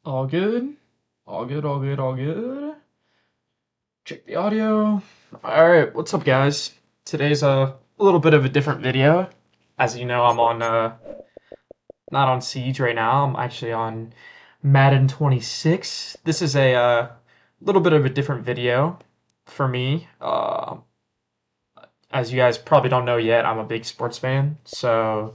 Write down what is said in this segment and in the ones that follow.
All good. All good, all good, all good. Check the audio. Alright, what's up, guys? Today's a little bit of a different video. As you know, I'm on, not on Siege right now. I'm actually on Madden 26. This is a little bit of a different video for me. As you guys probably don't know yet, I'm a big sports fan. So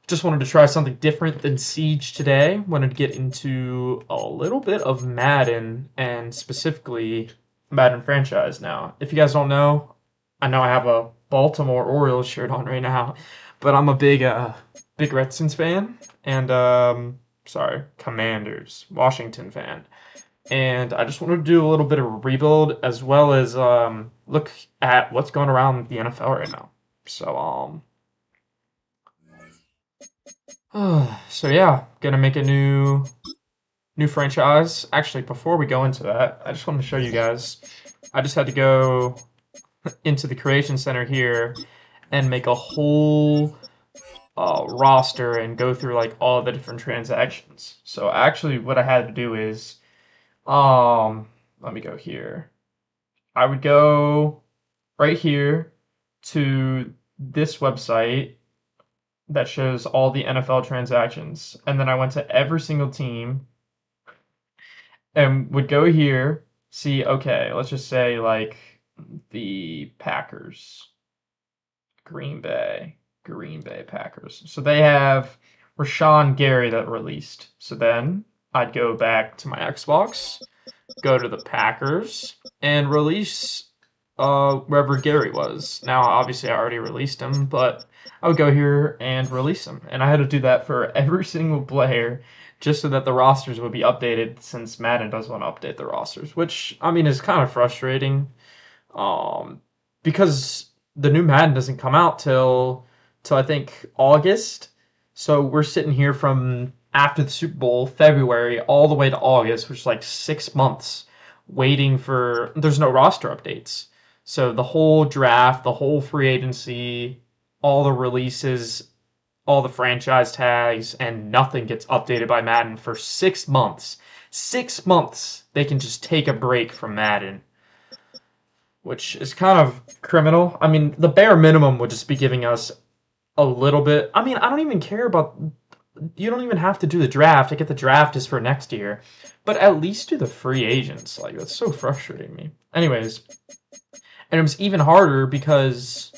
just wanted to try something different than Siege today. Wanted to get into a little bit of Madden and specifically Madden franchise now. If you guys don't know I have a Baltimore Orioles shirt on right now, but I'm a big Redskins fan and sorry, Commanders, Washington fan. And I just wanted to do a little bit of a rebuild as well as look at what's going around the NFL right now. So so yeah, gonna make a new franchise. Actually, before we go into that, I just want to show you guys. I just had to go into the creation center here and make a whole roster and go through like all the different transactions. So actually, what I had to do is, let me go here. I would go right here to this website that shows all the NFL transactions, and then I went to every single team and would go here, see, okay, let's just say like the Packers, Green Bay Packers. So they have Rashawn Gary that released. So then I'd go back to my Xbox, go to the Packers, and release wherever Gary was. Now, obviously, I already released him, but I would go here and release him. And I had to do that for every single player just so that the rosters would be updated since Madden does want to update the rosters, which, I mean, is kind of frustrating um, because the new Madden doesn't come out till I think August. So we're sitting here from after the Super Bowl, February, all the way to August, which is like 6 months, waiting for. There's no roster updates. So the whole draft, the whole free agency, all the releases, all the franchise tags, and nothing gets updated by Madden for 6 months. 6 months they can just take a break from Madden, which is kind of criminal. I mean, the bare minimum would just be giving us a little bit. I mean, I don't even care about. You don't even have to do the draft. I get the draft is for next year, but at least do the free agents. Like that's so frustrating me. Anyways, and it was even harder because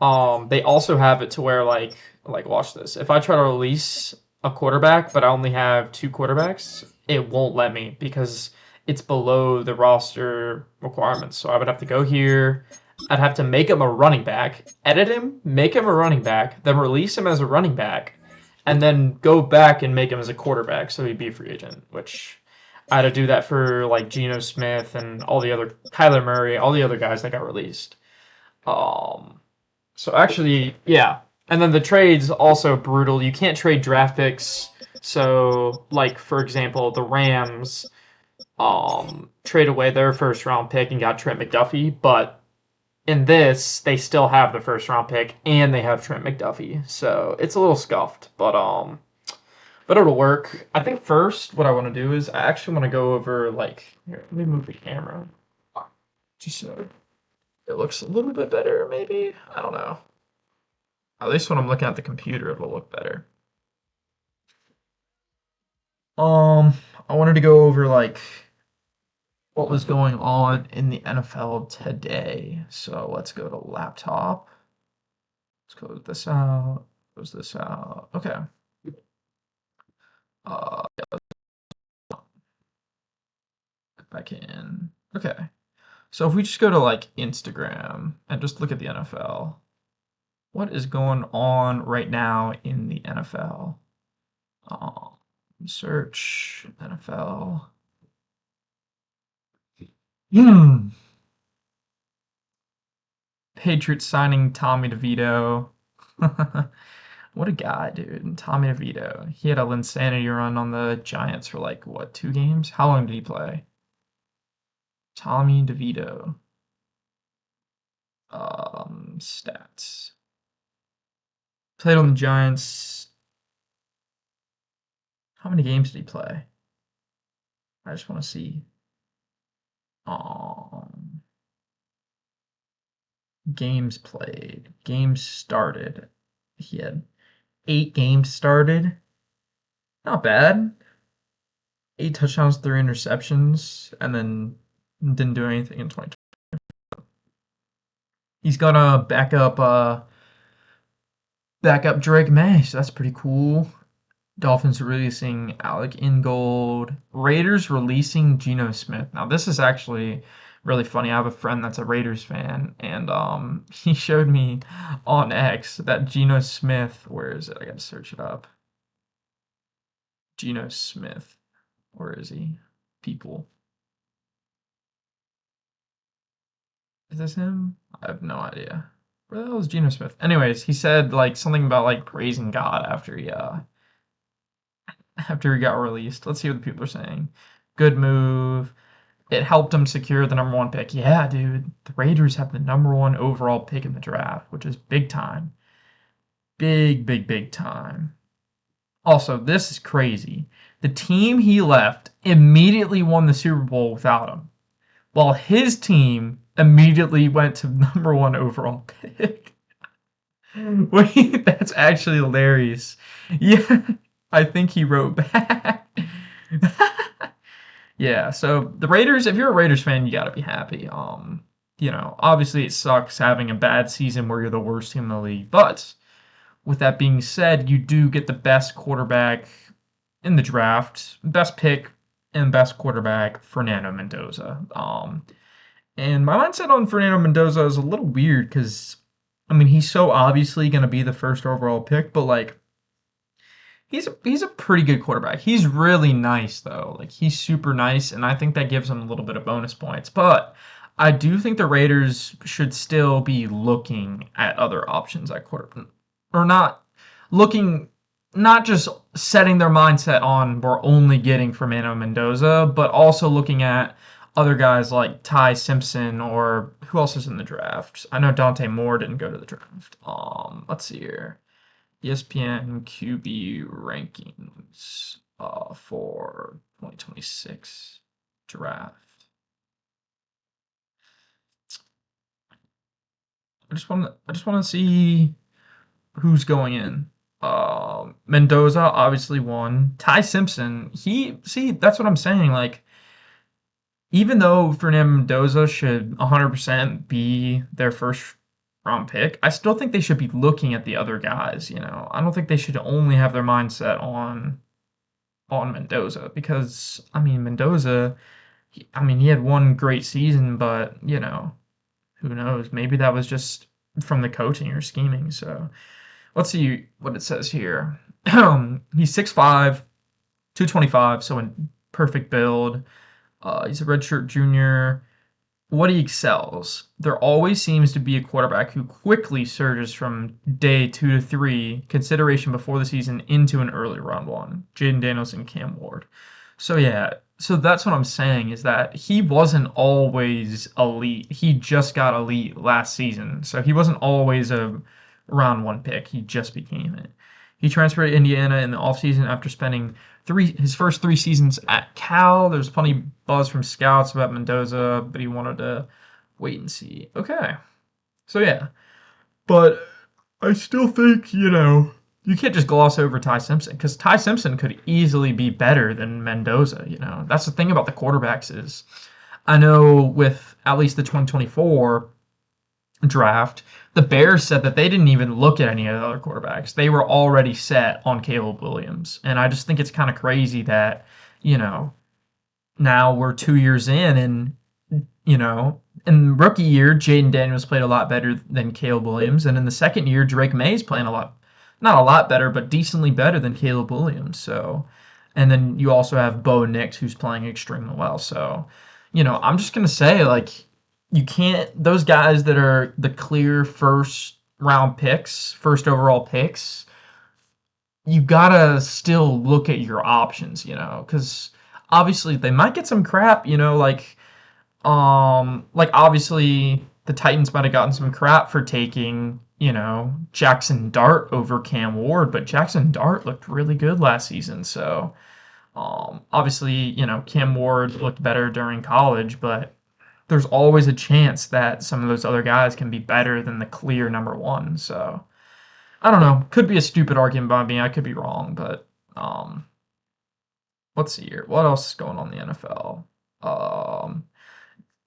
they also have it to where like watch this. If I try to release a quarterback, but I only have two quarterbacks, it won't let me because it's below the roster requirements. So I would have to go here. I'd have to make him a running back, edit him, make him a running back, then release him as a running back, and then go back and make him as a quarterback so he'd be a free agent, which I had to do that for like Geno Smith and all the other Kyler Murray, all the other guys that got released. Um, so actually, yeah. And then the trades also brutal. You can't trade draft picks. So, like for example, the Rams trade away their first round pick and got Trent McDuffie, but in this they still have the first round pick and they have Trent McDuffie. So it's a little scuffed, but it'll work. I think first what I want to do is I actually want to go over like here, let me move the camera just so it looks a little bit better maybe. I don't know. At least when I'm looking at the computer, it'll look better. Um, I wanted to go over like what was going on in the NFL today. So let's go to laptop. Let's close this out. Close this out. Okay. Yeah, back in. Okay. So if we just go to like Instagram and just look at the NFL, what is going on right now in the NFL? Um, Search NFL. Hmm. Patriots signing Tommy DeVito. What a guy, dude. Tommy DeVito. He had a insanity run on the Giants for like what, 2 games? How long did he play? Tommy DeVito. Stats. Played on the Giants. How many games did he play? I just want to see. Um, Games played, games started. He had 8 games started. Not bad. 8 touchdowns, 3 interceptions, and then didn't do anything in 2020. He's gonna back up Drake May, so that's pretty cool. Dolphins releasing Alec Ingold. Raiders releasing Geno Smith. Now this is actually really funny. I have a friend that's a Raiders fan, and he showed me on X that Geno Smith. Where is it? I gotta search it up. Geno Smith. Where is he? People. Is this him? I have no idea. Where the hell is Geno Smith? Anyways, he said like something about like praising God after he got released. Let's see what the people are saying. Good move. It helped him secure the number 1 pick. Yeah, dude. The Raiders have the number 1 overall pick in the draft, which is big time. Big, big, big time. Also, this is crazy. The team he left immediately won the Super Bowl without him, while his team immediately went to number 1 overall pick. Wait, that's actually hilarious. Yeah, I think he wrote back. Yeah, so the Raiders, if you're a Raiders fan, you gotta be happy. Obviously it sucks having a bad season where you're the worst team in the league, but with that being said, you do get the best quarterback in the draft, best pick and best quarterback, Fernando Mendoza. And my mindset on Fernando Mendoza is a little weird because, I mean, he's so obviously going to be the first overall pick, but like, he's a pretty good quarterback. He's really nice though. Like he's super nice, and I think that gives him a little bit of bonus points. But I do think the Raiders should still be looking at other options at quarterback, or not looking, not just setting their mindset on we're only getting Fernando Mendoza, but also looking at other guys like Ty Simpson or who else is in the draft. I know Dante Moore didn't go to the draft. Let's see here. ESPN QB rankings for 2026 draft. I just want to see who's going in. Mendoza obviously won. Ty Simpson, that's what I'm saying. Like, even though Fernando Mendoza should 100% be their first round pick, I still think they should be looking at the other guys. I don't think they should only have their mindset on Mendoza because I mean Mendoza, he had one great season, but who knows? Maybe that was just from the coaching or scheming. So let's see what it says here. He's 6'5", 225, so in perfect build. He's a redshirt junior. What he excels, there always seems to be a quarterback who quickly surges from day 2 to 3 consideration before the season into an early round 1. Jaden Daniels and Cam Ward. So yeah, so that's what I'm saying is that he wasn't always elite. He just got elite last season. So he wasn't always a round 1 pick. He just became it. He transferred to Indiana in the offseason after spending his first 3 seasons at Cal. There's plenty of buzz from scouts about Mendoza, but he wanted to wait and see. Okay. So yeah. But I still think, you can't just gloss over Ty Simpson because Ty Simpson could easily be better than Mendoza. That's the thing about the quarterbacks is I know with at least the 2024 draft, the Bears said that they didn't even look at any of the other quarterbacks. They were already set on Caleb Williams. And I just think it's kind of crazy that, now we're 2 years in and, in rookie year, Jaden Daniels played a lot better than Caleb Williams. And in the second year, Drake May's playing not a lot better, but decently better than Caleb Williams. So, and then you also have Bo Nix who's playing extremely well. So, I'm just going to say, like, you can't, those guys that are the clear first round picks, first overall picks, you gotta still look at your options, because obviously they might get some crap, like obviously the Titans might have gotten some crap for taking, Jackson Dart over Cam Ward, but Jackson Dart looked really good last season, so Obviously, Cam Ward looked better during college, but there's always a chance that some of those other guys can be better than the clear number one. So I don't know. Could be a stupid argument by me. I could be wrong, but um, let's see here. What else is going on in the NFL?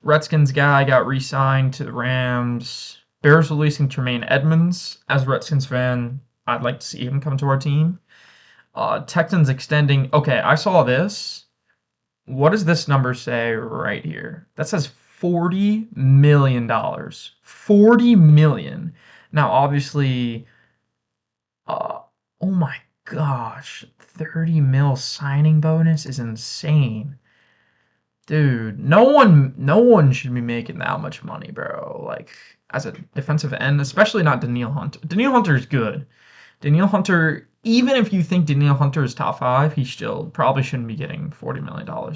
Redskins guy got re-signed to the Rams. Bears releasing Tremaine Edmonds. As a Redskins fan, I'd like to see him come to our team. Texans extending. Okay, I saw this. What does this number say right here? That says $40 million. 40 million. Now, obviously, uh, oh my gosh, 30 mil signing bonus is insane. Dude, no one should be making that much money, bro. Like as a defensive end, especially not Danielle Hunter. Danielle Hunter is good. Danielle Hunter, even if you think Danielle Hunter is top five, he still probably shouldn't be getting $40 million.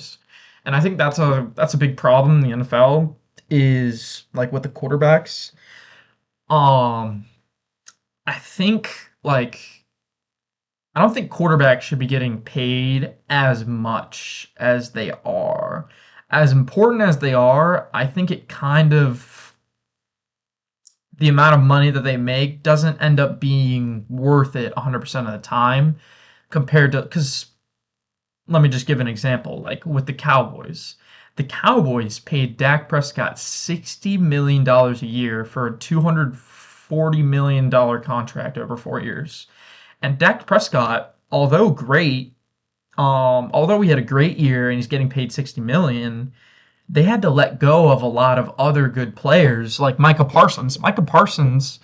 And I think that's a big problem in the NFL is like with the quarterbacks. Um, I think like I don't think quarterbacks should be getting paid as much as they are. As important as they are, I think it kind of the amount of money that they make doesn't end up being worth it 100% of the time compared to because let me just give an example like with the Cowboys. The Cowboys paid Dak Prescott $60 million a year for a $240 million contract over 4 years. And Dak Prescott, although he had a great year and he's getting paid 60 million, they had to let go of a lot of other good players like Micah Parsons. Micah Parsons,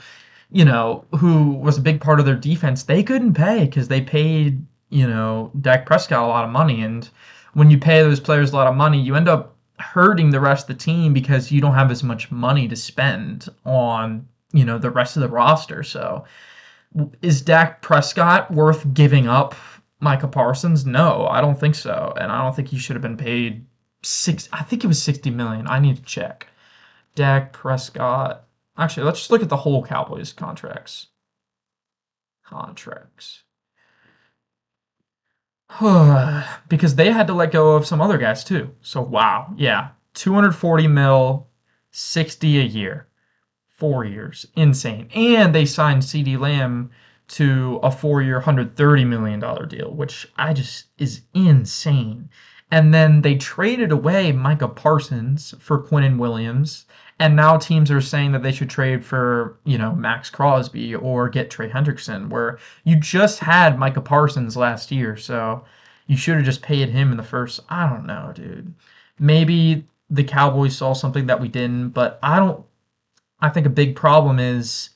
who was a big part of their defense, they couldn't pay because they paid, Dak Prescott a lot of money. And when you pay those players a lot of money, you end up hurting the rest of the team because you don't have as much money to spend on, the rest of the roster. So is Dak Prescott worth giving up Micah Parsons? No, I don't think so. And I don't think he should have been paid I think it was 60 million. I need to check. Dak Prescott. Actually, let's just look at the whole Cowboys contracts. Contracts. Because they had to let go of some other guys too. So wow, yeah. 240 mil, 60 a year. 4 years. Insane. And they signed CeeDee Lamb to a 4 year, $130 million deal, which I just is insane. And then they traded away Micah Parsons for Quinnen Williams. And now teams are saying that they should trade for, Max Crosby or get Trey Hendrickson, where you just had Micah Parsons last year. So you should have just paid him in the first. I don't know, dude. Maybe the Cowboys saw something that we didn't, but I think a big problem is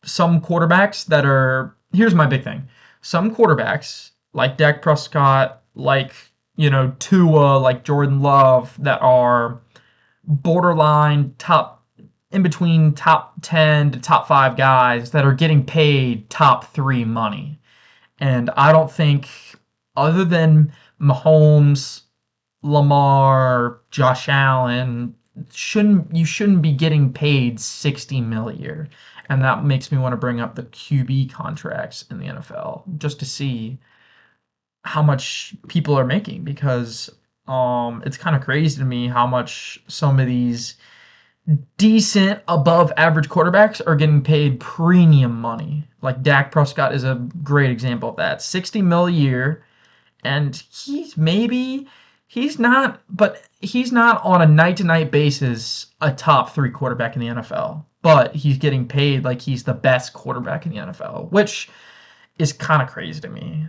some quarterbacks that are. Here's my big thing. Some quarterbacks, like Dak Prescott, like, Tua, like Jordan Love, that are borderline top, in between top 10 to top 5 guys that are getting paid top 3 money. And I don't think, other than Mahomes, Lamar, Josh Allen, you shouldn't be getting paid 60 mil a year. And that makes me want to bring up the QB contracts in the NFL just to see how much people are making because it's kind of crazy to me how much some of these decent above average quarterbacks are getting paid premium money. Like Dak Prescott is a great example of that. 60 mil a year, and he's not on a night to night basis a top 3 quarterback in the NFL. But he's getting paid like he's the best quarterback in the NFL, which is kind of crazy to me.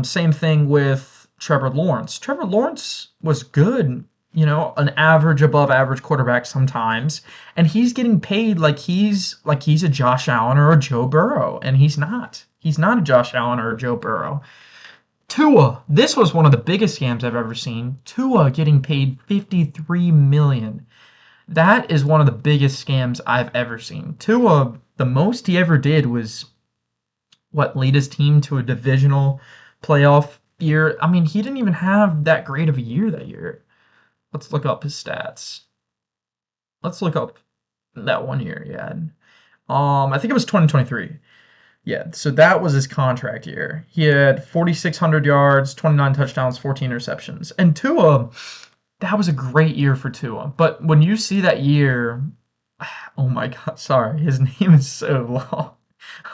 Same thing with Trevor Lawrence. Trevor Lawrence was good, an average above average quarterback sometimes, and he's getting paid like he's a Josh Allen or a Joe Burrow, and he's not. He's not a Josh Allen or a Joe Burrow. Tua, this was one of the biggest scams I've ever seen. Tua getting paid 53 million. That is one of the biggest scams I've ever seen. Tua, the most he ever did was lead his team to a divisional playoff year. I mean, he didn't even have that great of a year that year. Let's look up his stats. Let's look up that one year he had. I think it was 2023. Yeah, so that was his contract year. He had 4,600 yards, 29 touchdowns, 14 interceptions. And Tua, that was a great year for Tua. But when you see that year, oh my God, sorry, his name is so long.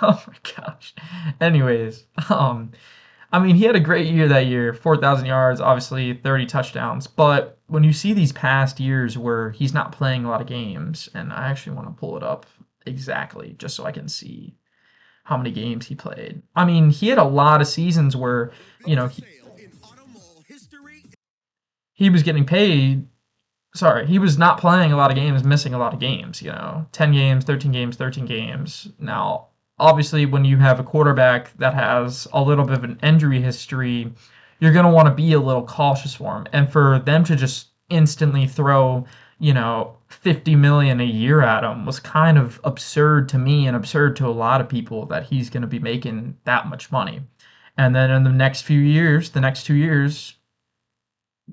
Oh my gosh. Anyways, I mean, he had a great year that year, 4,000 yards, obviously 30 touchdowns. But when you see these past years where he's not playing a lot of games, and I actually want to pull it up exactly just so I can see how many games he played. I mean, he had a lot of seasons where, you know, he was getting paid. Sorry, he was not playing a lot of games, missing a lot of games, 10 games, 13 games, 13 games. Now, obviously, when you have a quarterback that has a little bit of an injury history, you're going to want to be a little cautious for him. And for them to just instantly throw, 50 million a year at him was kind of absurd to me and absurd to a lot of people that he's going to be making that much money. And then in the next few years, the next 2 years,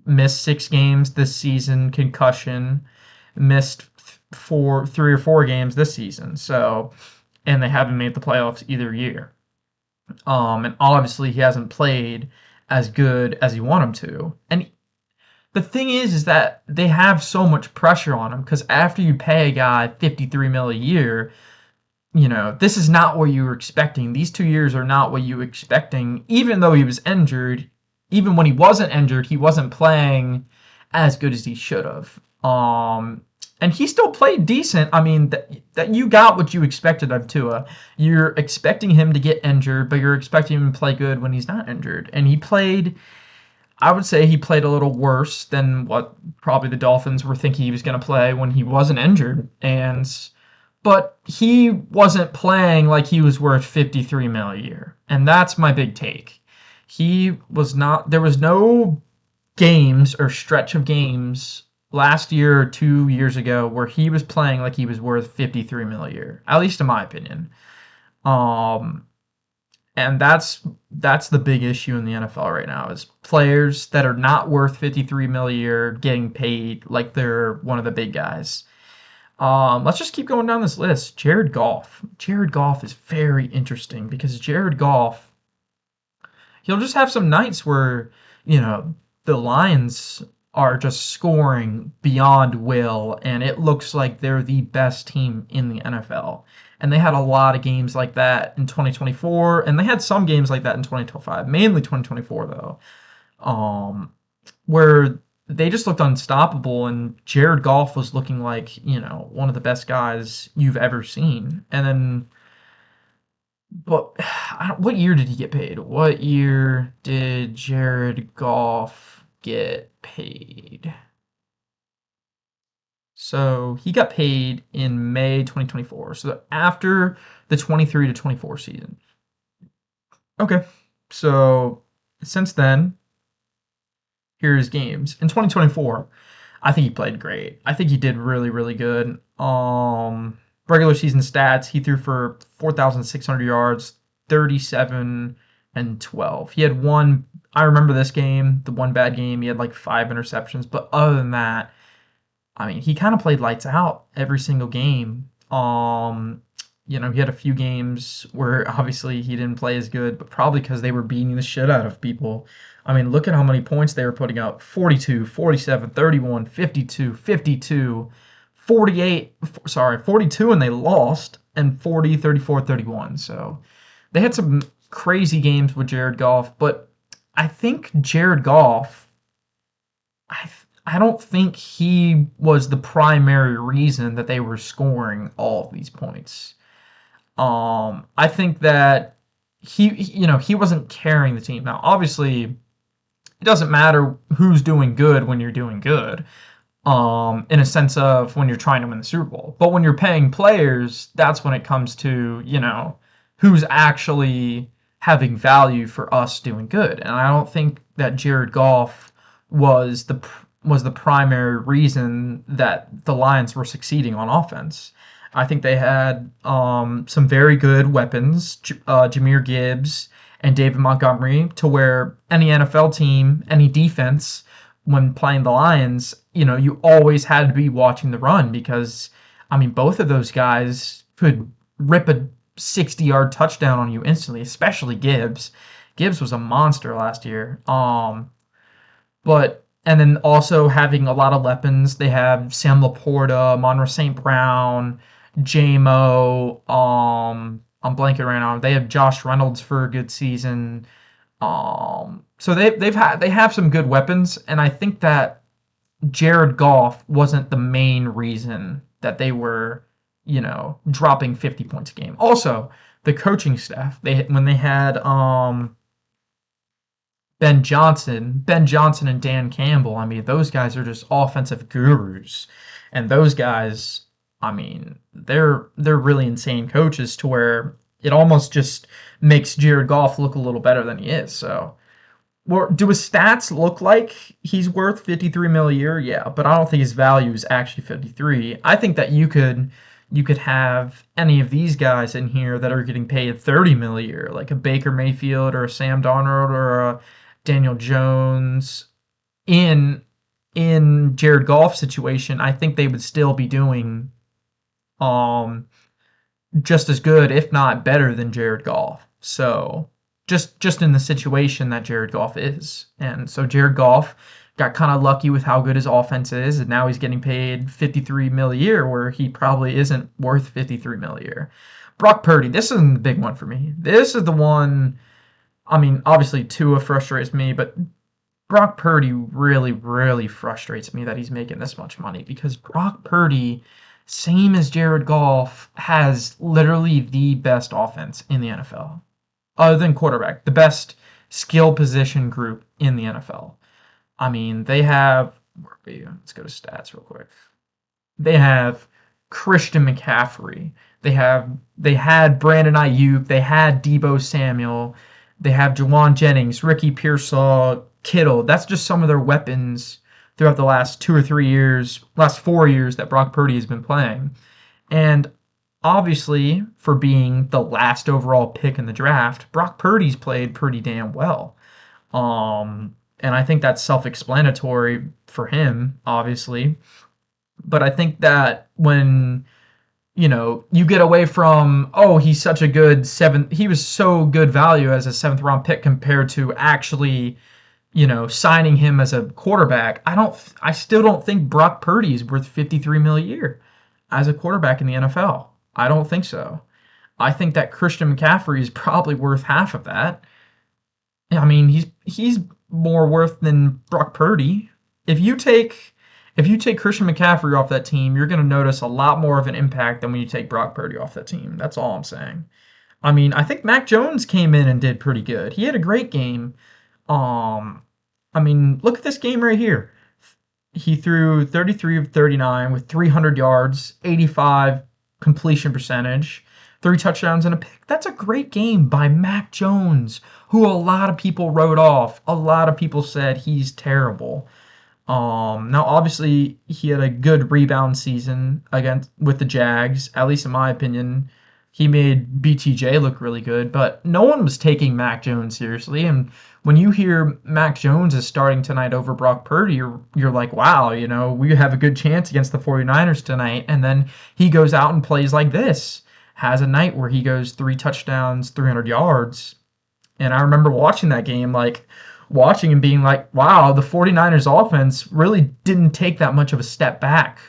missed 6 games this season, concussion, missed 3 or 4 games this season. So, and they haven't made the playoffs either year. And obviously he hasn't played as good as you want him to. And the thing is that they have so much pressure on him because after you pay a guy 53 mil a year, this is not what you were expecting. These 2 years are not what you were expecting, even though he was injured. Even when he wasn't injured, he wasn't playing as good as he should have. And he still played decent. I mean, that you got what you expected of Tua. You're expecting him to get injured, but you're expecting him to play good when he's not injured. And he played, I would say he played a little worse than what probably the Dolphins were thinking he was going to play when he wasn't injured. But he wasn't playing like he was worth 53 mil a year. And that's my big take. He was not, there was no games or stretch of games last year or 2 years ago where he was playing like he was worth 53 mil a year, at least in my opinion. Um, and that's the big issue in the NFL right now is players that are not worth 53 mil a year getting paid like they're one of the big guys. Let's just keep going down this list. Jared Goff. Jared Goff is very interesting because Jared Goff, he'll just have some nights where, the Lions are just scoring beyond will, and it looks like they're the best team in the NFL. And they had a lot of games like that in 2024, and they had some games like that in 2025, mainly 2024 though, where they just looked unstoppable, and Jared Goff was looking like, one of the best guys you've ever seen. And then, but what year did he get paid? What year did Jared Goff get paid? So he got paid in May 2024. So after the 23 to 24 season. Okay. So since then, here are his games. In 2024, I think he played great. I think he did really, really good. Regular season stats, he threw for 4,600 yards, 37 and 12. He had one, I remember this game, the one bad game, he had like 5 interceptions, but other than that, I mean, he kind of played lights out every single game. He had a few games where obviously he didn't play as good, but probably because they were beating the shit out of people. I mean, look at how many points they were putting up. 42, 47, 31, 52, 52, 48, sorry, 42 and they lost, and 40, 34, 31. So they had some crazy games with Jared Goff, but I think Jared Goff, I don't think he was the primary reason that they were scoring all of these points. I think that he wasn't carrying the team. Now, obviously, it doesn't matter who's doing good when you're doing good, in a sense of when you're trying to win the Super Bowl. But when you're paying players, that's when it comes to, who's actually having value for us doing good. And I don't think that Jared Goff was the primary reason that the Lions were succeeding on offense. I think they had some very good weapons, Jahmyr Gibbs and David Montgomery, to where any NFL team, any defense, when playing the Lions, you always had to be watching the run because, I mean, both of those guys could rip a 60-yard touchdown on you instantly, especially Gibbs. Gibbs was a monster last year. But and then also having a lot of weapons. They have Sam Laporta, Monroe St. Brown, JMO. I'm blanking right now. They have Josh Reynolds for a good season. So they have some good weapons, and I think that Jared Goff wasn't the main reason that they were, dropping 50 points a game. Also, the coaching staff, when they had Ben Johnson and Dan Campbell, I mean, those guys are just offensive gurus. And those guys, I mean, they're really insane coaches to where it almost just makes Jared Goff look a little better than he is. So, well, do his stats look like he's worth 53 mil a year? Yeah, but I don't think his value is actually 53. I think that you could have any of these guys in here that are getting paid 30 mil a year, like a Baker Mayfield or a Sam Darnold or a Daniel Jones in Jared Goff's situation. I think they would still be doing um just as good, if not better than Jared Goff. So just in the situation that Jared Goff is. And so Jared Goff got kind of lucky with how good his offense is, and now he's getting paid 53 mil a year where he probably isn't worth 53 mil a year. Brock Purdy, this is the big one for me. This is the one, I mean, obviously Tua frustrates me, but Brock Purdy really, really frustrates me that he's making this much money because Brock Purdy, same as Jared Goff, has literally the best offense in the NFL. Other than quarterback, the best skill position group in the NFL. I mean, they have, let's go to stats real quick. They have Christian McCaffrey. They had Brandon Ayuk. They had Deebo Samuel. They have Jawan Jennings, Ricky Pearsall, Kittle. That's just some of their weapons throughout the last 4 years that Brock Purdy has been playing. And obviously, for being the last overall pick in the draft, Brock Purdy's played pretty damn well. And I think that's self-explanatory for him, obviously. But I think that when, you get away from, oh, he's such a good he was so good value as a 7th round pick compared to actually, signing him as a quarterback. I still don't think Brock Purdy is worth 53 mil a year as a quarterback in the NFL. I don't think so. I think that Christian McCaffrey is probably worth half of that. I mean, he's more worth than Brock Purdy. If you take Christian McCaffrey off that team, you're going to notice a lot more of an impact than when you take Brock Purdy off that team. That's all I'm saying. I mean, I think Mac Jones came in and did pretty good. He had a great game. I mean, look at this game right here. He threw 33 of 39 with 300 yards, 85 completion percentage, 3 touchdowns and a pick. That's a great game by Mac Jones, who a lot of people wrote off. A lot of people said he's terrible. Now, obviously, he had a good rebound season with the Jags. At least in my opinion, he made BTJ look really good. But no one was taking Mac Jones seriously. And when you hear Mac Jones is starting tonight over Brock Purdy, you're like, wow, we have a good chance against the 49ers tonight. And then he goes out and plays like this. Has a night where he goes 3 touchdowns, 300 yards. And I remember watching that game, watching and being like, wow, the 49ers offense really didn't take that much of a step back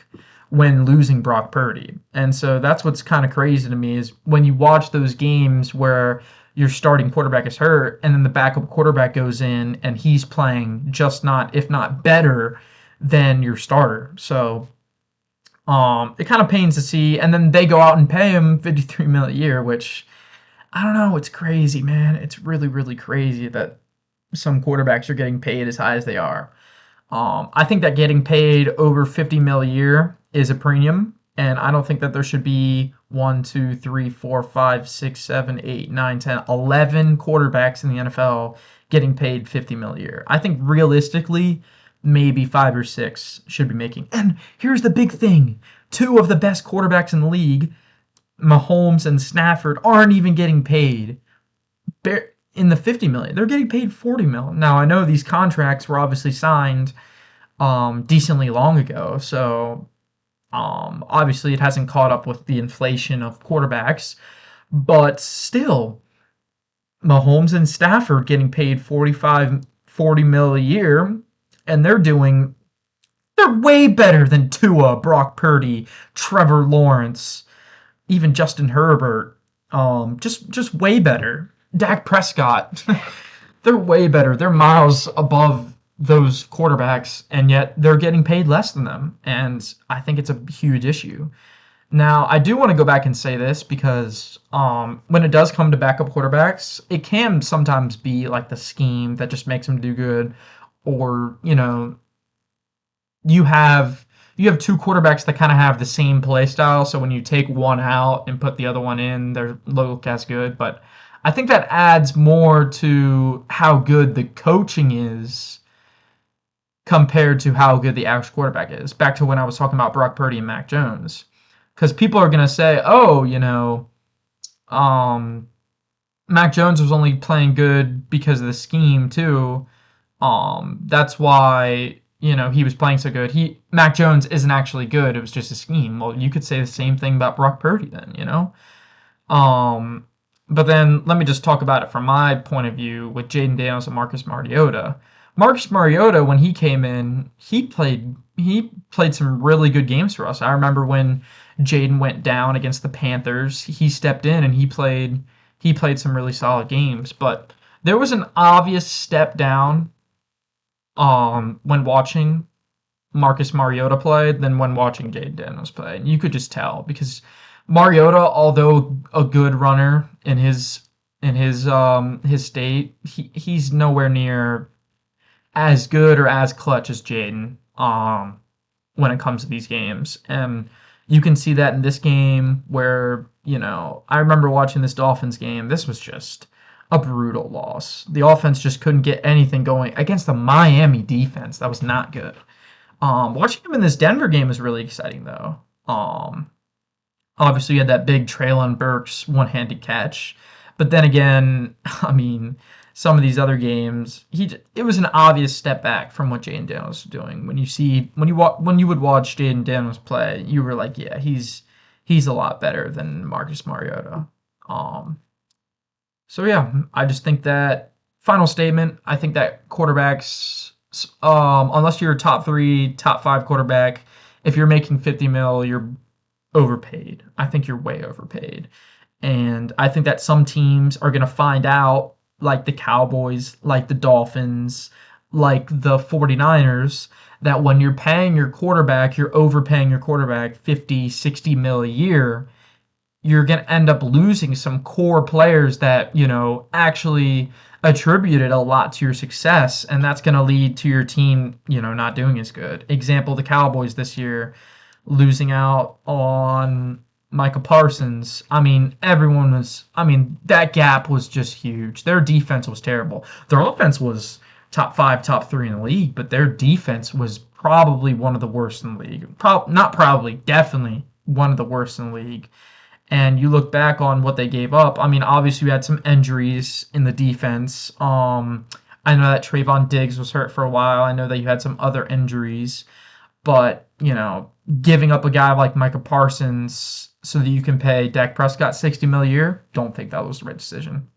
when losing Brock Purdy. And so that's what's kind of crazy to me is when you watch those games where your starting quarterback is hurt and then the backup quarterback goes in and he's playing just not, if not better than your starter. So it kind of pains to see. And then they go out and pay him $53 million a year, which I don't know. It's crazy, man. It's really, really crazy that some quarterbacks are getting paid as high as they are. I think that getting paid over $50 million a year is a premium, and I don't think that there should be 1, 2, 3, 4, 5, 6, 7, 8, 9, 10, 11 quarterbacks in the NFL getting paid $50 million a year. I think realistically, maybe 5 or 6 should be making. And here's the big thing. 2 of the best quarterbacks in the league, Mahomes and Stafford, aren't even getting paid in the $50 million. They're getting paid $40 million. Now, I know these contracts were obviously signed decently long ago, so obviously it hasn't caught up with the inflation of quarterbacks. But still, Mahomes and Stafford getting paid 45, 40 mil a year, and they're way better than Tua, Brock Purdy, Trevor Lawrence, even Justin Herbert. Just way better. Dak Prescott. They're way better. They're miles above those quarterbacks, and yet they're getting paid less than them. And I think it's a huge issue. Now, I do want to go back and say this because when it does come to backup quarterbacks, it can sometimes be like the scheme that just makes them do good, or you have you have two quarterbacks that kind of have the same play style. So when you take one out and put the other one in, they look as good. But I think that adds more to how good the coaching is compared to how good the average quarterback is. Back to when I was talking about Brock Purdy and Mac Jones, because people are gonna say, "Oh, um, Mac Jones was only playing good because of the scheme too. That's why he was playing so good. Mac Jones isn't actually good. It was just a scheme." Well, you could say the same thing about Brock Purdy then. Um, but then let me just talk about it from my point of view with Jaden Daniels and Marcus Mariota. Marcus Mariota, when he came in, he played some really good games for us. I remember when Jaden went down against the Panthers, he stepped in and he played some really solid games. But there was an obvious step down when watching Marcus Mariota play than when watching Jaden Daniels play. And you could just tell because Mariota, although a good runner in his state, he's nowhere near as good or as clutch as Jaden when it comes to these games. And you can see that in this game where, I remember watching this Dolphins game. This was just a brutal loss. The offense just couldn't get anything going against the Miami defense. That was not good. Watching him in this Denver game was really exciting though. Obviously, you had that big Traylon Burks one-handed catch, but then again, I mean, some of these other games, it was an obvious step back from what Jaden Daniels was doing. When you would watch Jaden Daniels play, you were like, yeah, he's a lot better than Marcus Mariota. Um, so yeah, I just think that final statement. I think that quarterbacks, unless you're a top three, top five quarterback, if you're making 50 mil, you're overpaid. I think you're way overpaid. And I think that some teams are going to find out, like the Cowboys, like the Dolphins, like the 49ers, that when you're paying your quarterback, you're overpaying your quarterback 50, 60 mil a year. You're going to end up losing some core players that, actually attributed a lot to your success. And that's going to lead to your team, not doing as good. Example, the Cowboys this year losing out on Micah Parsons. That gap was just huge. Their defense was terrible. Their offense was top five, top three in the league, but their defense was probably one of the worst in the league. Not probably, definitely one of the worst in the league. And you look back on what they gave up. Obviously, we had some injuries in the defense. I know that Trayvon Diggs was hurt for a while. I know that you had some other injuries. But, giving up a guy like Micah Parsons so that you can pay Dak Prescott 60 mil a year, don't think that was the right decision.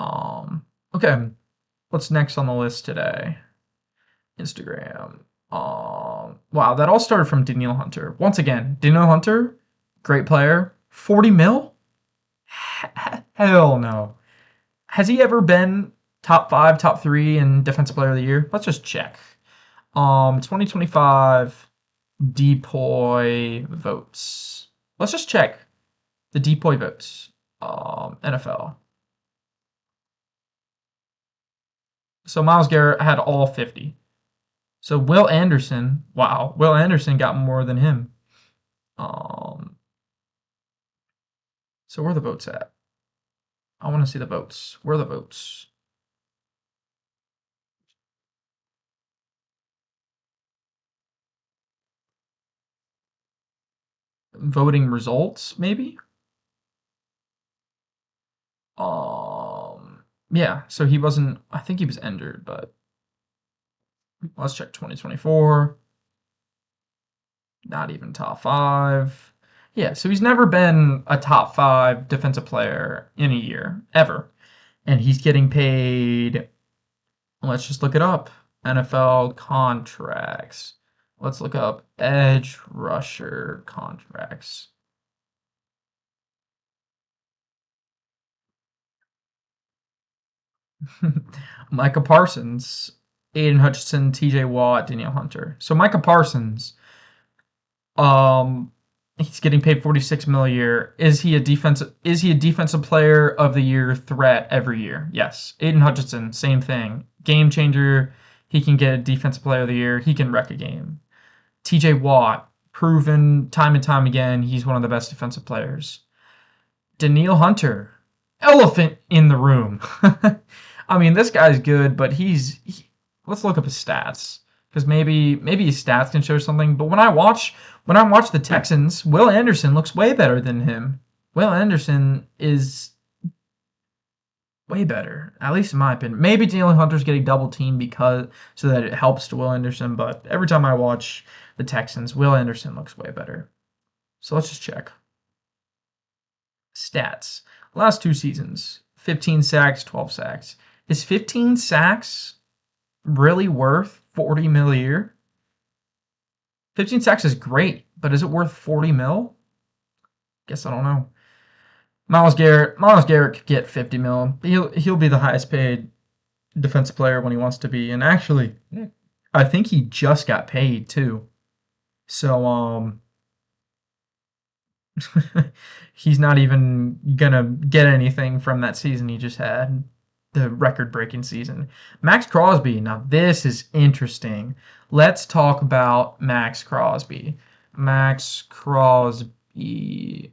Okay, what's next on the list today? Instagram. Wow, that all started from Danielle Hunter. Once again, Danielle Hunter, great player. 40 mil? Hell no. Has he ever been top five, top three in Defensive Player of the Year? Let's just check. 2025 DPOY votes. Let's just check the DPOY votes. NFL. So Myles Garrett had all 50. So Will Anderson, wow, Will Anderson got more than him. So where are the votes at? I want to see the votes. Where are the votes? Voting results, maybe? Yeah, so he wasn't, I think he was injured, but let's check 2024. Not even top five. Yeah, so he's never been a top five defensive player in a year, ever. And he's getting paid, let's just look it up. NFL contracts. Let's look up edge rusher contracts. Micah Parsons, Aiden Hutchinson, TJ Watt, Danielle Hunter. So Micah Parsons, um, he's getting paid 46 mil a year. Is he a defensive player of the year threat every year? Yes. Aiden Hutchinson, same thing. Game changer. He can get a defensive player of the year. He can wreck a game. TJ Watt, proven time and time again, he's one of the best defensive players. Danielle Hunter, elephant in the room. I mean, this guy's good, but let's look up his stats because maybe his stats can show something. But when I watch the Texans, Will Anderson looks way better than him. Will Anderson is way better, at least in my opinion. Maybe Danielle Hunter's getting double teamed because so that it helps to Will Anderson. But every time I watch the Texans, Will Anderson looks way better. So let's just check. Stats. Last two seasons, 15 sacks, 12 sacks. Is 15 sacks really worth 40 mil a year? 15 sacks is great, but is it worth 40 mil? Guess I don't know. Myles Garrett could get 50 mil. He'll be the highest paid defensive player when he wants to be. And actually, I think he just got paid too. So he's not even gonna get anything from that season he just had, the record-breaking season. Max Crosby. Now this is interesting. Let's talk about Max Crosby. Max Crosby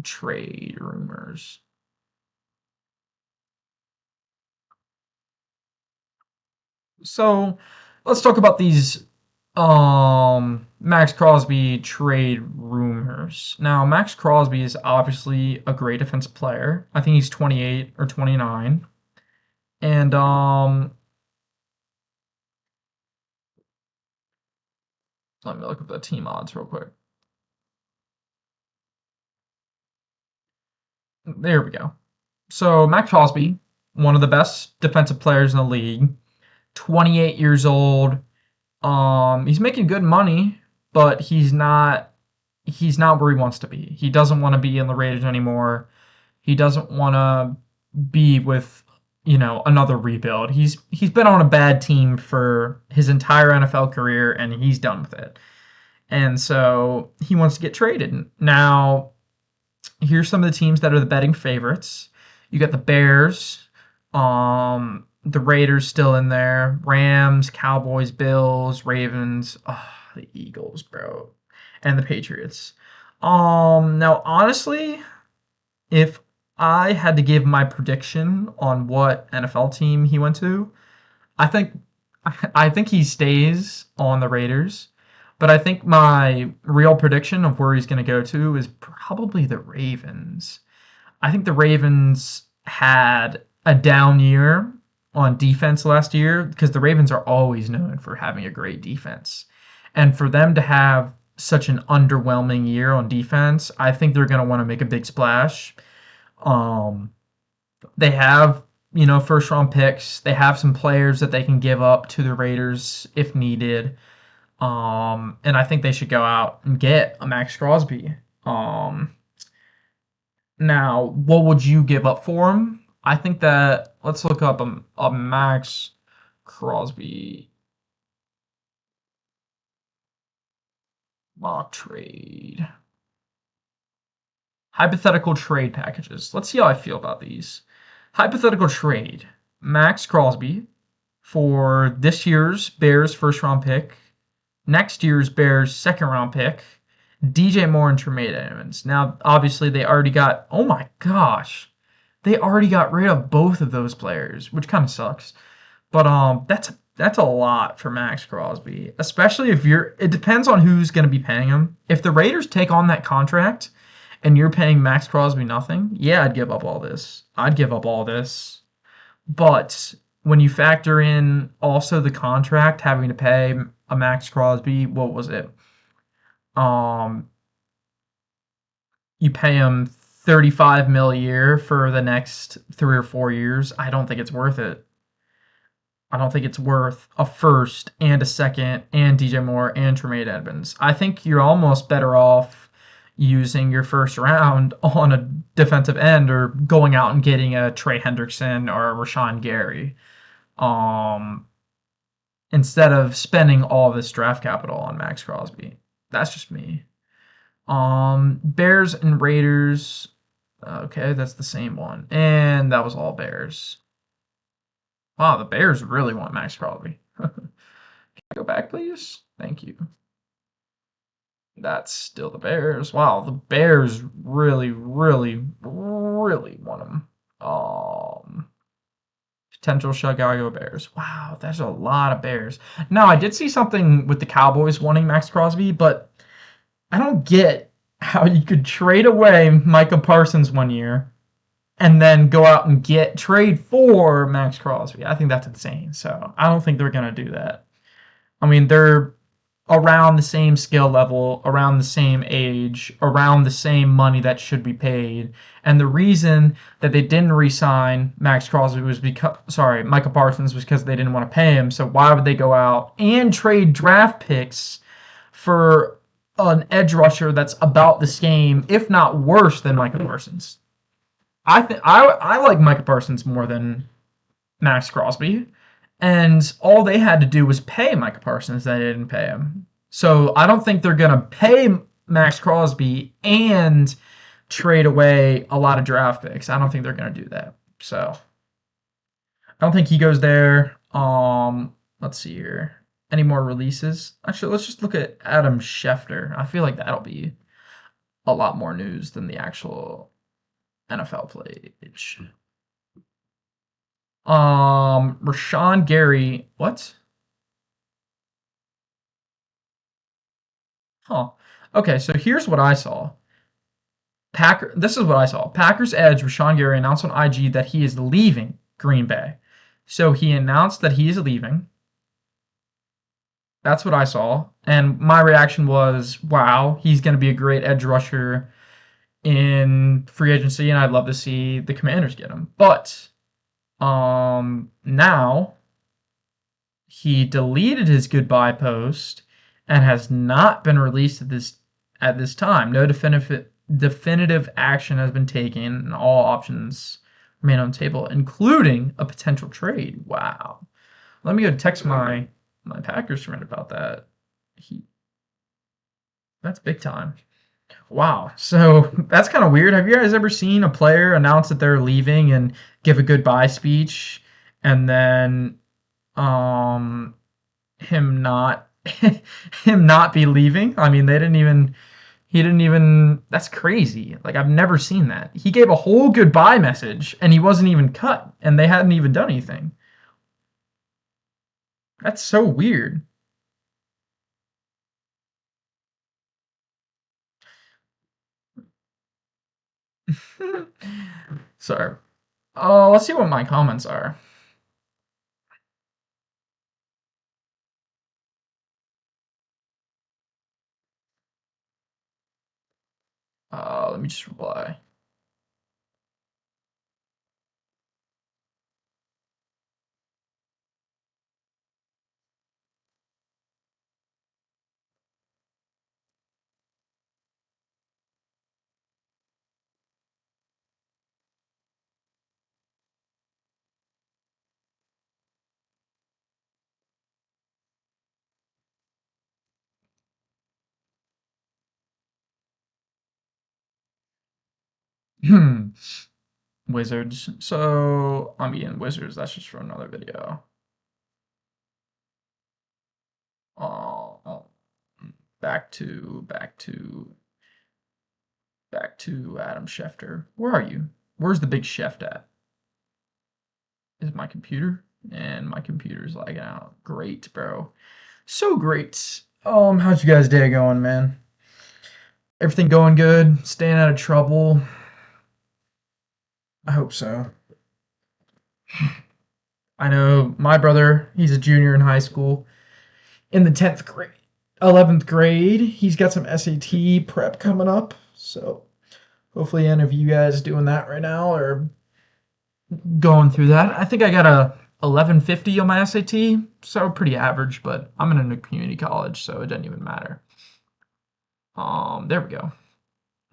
trade rumors. So let's talk about these Max Crosby trade rumors. Now Max Crosby is obviously a great defensive player. I think he's 28 or 29. And let me look up the team odds real quick. There we go. So Max Crosby, one of the best defensive players in the league, 28 years old. He's making good money, but he's not where he wants to be. He doesn't want to be in the Raiders anymore. He doesn't want to be with, another rebuild. He's been on a bad team for his entire NFL career and he's done with it. And so he wants to get traded. Now, here's some of the teams that are the betting favorites. You got the Bears, the Raiders still in there, Rams, Cowboys, Bills, Ravens, the Eagles, bro, and the Patriots. Now honestly, if I had to give my prediction on what NFL team he went to, I think I think he stays on the Raiders, but I think my real prediction of where he's going to go to is probably the Ravens. I think the Ravens had a down year on defense last year because the Ravens are always known for having a great defense. And for them to have such an underwhelming year on defense, I think they're going to want to make a big splash. Um, they have, first round picks. They have some players that they can give up to the Raiders if needed. And I think they should go out and get a Max Crosby. Now, what would you give up for him? I think that let's look up a Max Crosby mock trade. Hypothetical trade packages. Let's see how I feel about these. Hypothetical trade. Max Crosby for this year's Bears first round pick, next year's Bears second round pick, DJ Moore and Tremaine Edmonds. Now, obviously, they already got, oh my gosh, they already got rid of both of those players, which kind of sucks. But that's a lot for Max Crosby, especially if it depends on who's going to be paying him. If the Raiders take on that contract and you're paying Max Crosby nothing, yeah, I'd give up all this. I'd give up all this. But when you factor in also the contract having to pay a Max Crosby, what was it? Um, you pay him 35 mil a year for the next 3 or 4 years. I don't think it's worth it. I don't think it's worth a first and a second and DJ Moore and Tremaine Edmonds. I think you're almost better off using your first round on a defensive end or going out and getting a Trey Hendrickson or a Rashawn Gary, um, instead of spending all this draft capital on Max Crosby. That's just me. Bears and Raiders. Okay, that's the same one. And that was all Bears. Wow, the Bears really want Max Crosby. Can I go back, please? Thank you. That's still the Bears. Wow, the Bears really, really, really want him. Potential Chicago Bears. Wow, there's a lot of Bears. Now, I did see something with the Cowboys wanting Max Crosby, but I don't get how you could trade away Micah Parsons 1 year and then go out and trade for Max Crosby. I think that's insane. So I don't think they're gonna do that. I mean, they're around the same skill level, around the same age, around the same money that should be paid. And the reason that they didn't re-sign Max Crosby was Micah Parsons was because they didn't want to pay him. So why would they go out and trade draft picks for an edge rusher that's about the same, if not worse, than Micah Parsons? I like Micah Parsons more than Max Crosby. And all they had to do was pay Micah Parsons. They didn't pay him. So I don't think they're going to pay Max Crosby and trade away a lot of draft picks. I don't think they're going to do that. So I don't think he goes there. Let's see here. Any more releases? Actually, let's just look at Adam Schefter. I feel like that'll be a lot more news than the actual NFL page. Rashawn Gary. What? Huh. Okay, so here's what I saw. This is what I saw. Packers edge Rashawn Gary announced on IG that he is leaving Green Bay. So he announced that he is leaving. That's what I saw. And my reaction was, wow, he's going to be a great edge rusher in free agency, and I'd love to see the Commanders get him. But now he deleted his goodbye post and has not been released at this time. No definitive action has been taken, and all options remain on the table, including a potential trade. Wow. Let me go text my Packers friend about that. That's big time. Wow. So that's kind of weird. Have you guys ever seen a player announce that they're leaving and give a goodbye speech and then him not him not be leaving? I mean, he didn't even that's crazy. Like I've never seen that. He gave a whole goodbye message and he wasn't even cut and they hadn't even done anything. That's so weird. Sorry. Oh, let's see what my comments are. Let me just reply. Wizards. So I'm eating Wizards. That's just for another video. Oh, back to Adam Schefter. Where are you? Where's the big Chef at? Is my computer? And my computer's lagging out. Great, bro. So great. How's you guys' day going, man? Everything going good? Staying out of trouble? I hope so. I know my brother, he's a junior in high school, in the 10th grade. 11th grade. He's got some SAT prep coming up. So hopefully any of you guys doing that right now or going through that. I think I got a 1150 on my SAT, so pretty average, but I'm in a new community college, so it doesn't even matter. There we go.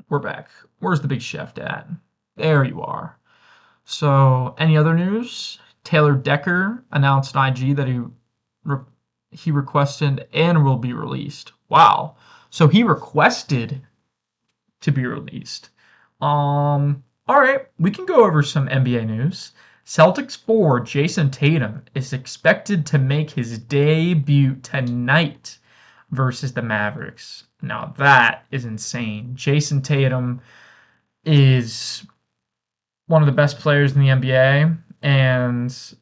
We're back. Where's the big chef at? There you are. So, any other news? Taylor Decker announced on IG that he requested and will be released. Wow. So he requested to be released. All right, we can go over some NBA news. Celtics forward Jason Tatum is expected to make his debut tonight versus the Mavericks. Now that is insane. Jason Tatum is one of the best players in the NBA, and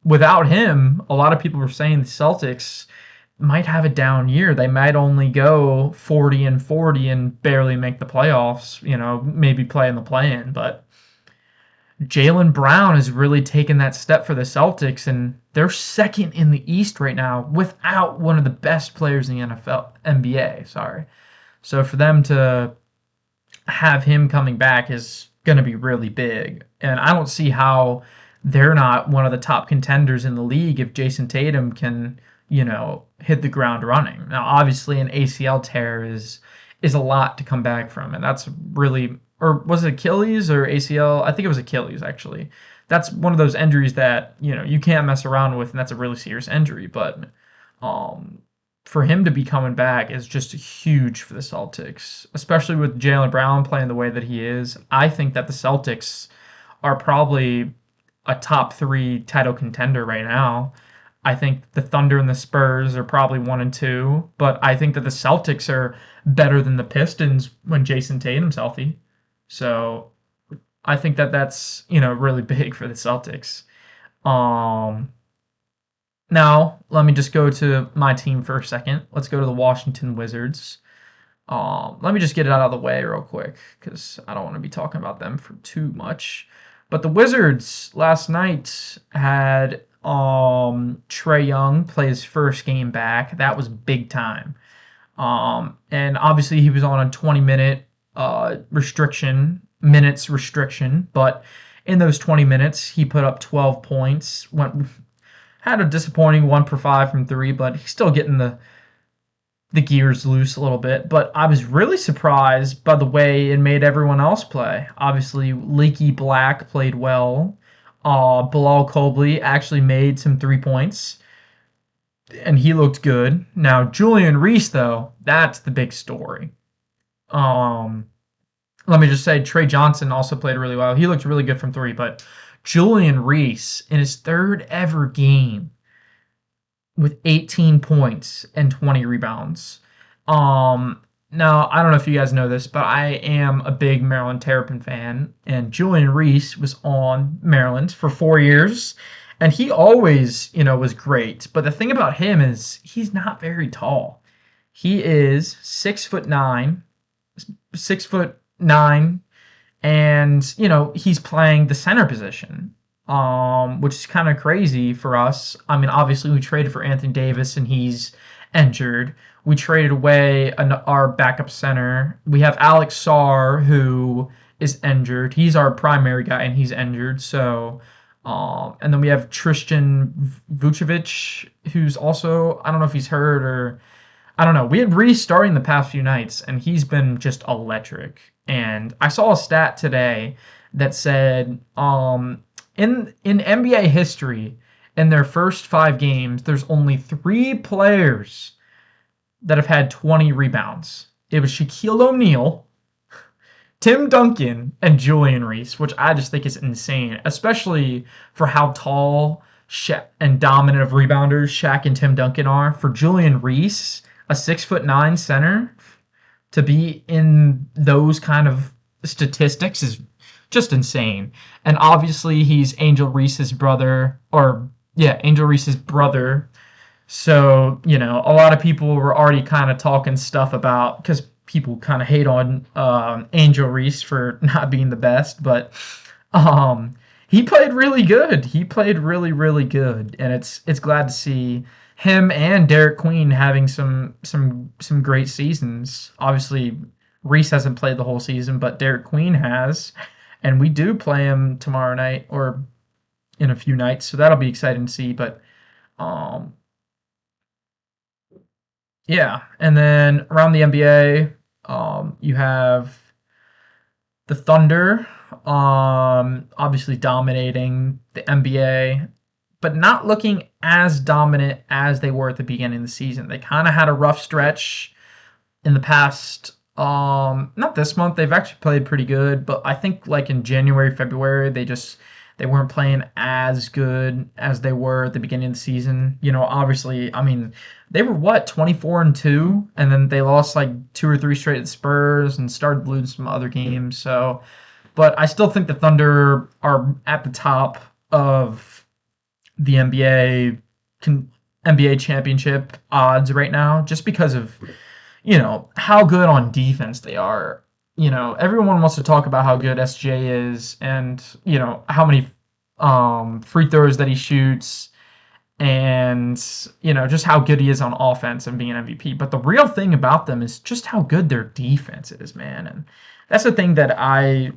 without him, a lot of people were saying the Celtics might have a down year. They might only go 40-40 and barely make the playoffs, maybe play in the play-in. But Jaylen Brown has really taken that step for the Celtics, and they're second in the East right now without one of the best players in the NBA. So for them to have him coming back is going to be really big. And I don't see how they're not one of the top contenders in the league if Jason Tatum can hit the ground running. Now, obviously, an ACL tear is a lot to come back from, and that's really, or was it Achilles or ACL? I think it was Achilles, actually. That's one of those injuries that, you can't mess around with, and that's a really serious injury. But for him to be coming back is just huge for the Celtics, especially with Jaylen Brown playing the way that he is. I think that the Celtics are probably a top 3 title contender right now. I think the Thunder and the Spurs are probably 1 and 2, but I think that the Celtics are better than the Pistons when Jason Tatum's healthy. So I think that that's, really big for the Celtics. Now, let me just go to my team for a second. Let's go to the Washington Wizards. Let me just get it out of the way real quick because I don't want to be talking about them for too much. But the Wizards last night had Trae Young play his first game back. That was big time. And obviously he was on a 20-minute minutes restriction, but in those 20 minutes he put up 12 points. Had a disappointing 1 for 5 from 3, but he's still getting the gears loose a little bit. But I was really surprised by the way it made everyone else play. Obviously, Leaky Black played well. Bilal Cobley actually made some 3 points, and he looked good. Now, Julian Reese, though, that's the big story. Let me just say, Trey Johnson also played really well. He looked really good from 3, but Julian Reese, in his 3rd ever game, with 18 points and 20 rebounds. Now, I don't know if you guys know this, but I am a big Maryland Terrapin fan, and Julian Reese was on Maryland for 4 years, and he always, was great. But the thing about him is he's not very tall. He is 6'9", and, he's playing the center position, which is kind of crazy for us. I mean, obviously, we traded for Anthony Davis, and he's injured. We traded away our backup center. We have Alex Sarr, who is injured. He's our primary guy, and he's injured. So, and then we have Tristan Vucevic, who's also, I don't know if he's hurt or, I don't know. We had Reese starting the past few nights, and he's been just electric. And I saw a stat today that said, in NBA history, in their first 5 games, there's only 3 players that have had 20 rebounds. It was Shaquille O'Neal, Tim Duncan, and Julian Reese, which I just think is insane, especially for how tall and dominant of rebounders Shaq and Tim Duncan are. For Julian Reese, a 6'9" center, to be in those kind of statistics is just insane. And obviously he's Angel Reese's brother. So, a lot of people were already kind of talking stuff about, because people kind of hate on Angel Reese for not being the best, but he played really good. He played really, really good, and it's glad to see him and Derek Queen having some great seasons. Obviously, Reese hasn't played the whole season, but Derek Queen has, and we do play him tomorrow night or in a few nights, so that'll be exciting to see. But um, yeah, and then around the NBA, you have the Thunder, obviously dominating the NBA, but not looking as dominant as they were at the beginning of the season. They kind of had a rough stretch in the past. Not this month. They've actually played pretty good, but I think like in January, February, they weren't playing as good as they were at the beginning of the season. Obviously, I mean, they were what 24-2, and then they lost like two or three straight to the Spurs and started losing some other games. So, but I still think the Thunder are at the top of the NBA championship odds right now, just because of how good on defense they are. Everyone wants to talk about how good SJ is, and how many free throws that he shoots, and just how good he is on offense and being an MVP. But the real thing about them is just how good their defense is, man. And that's the thing that I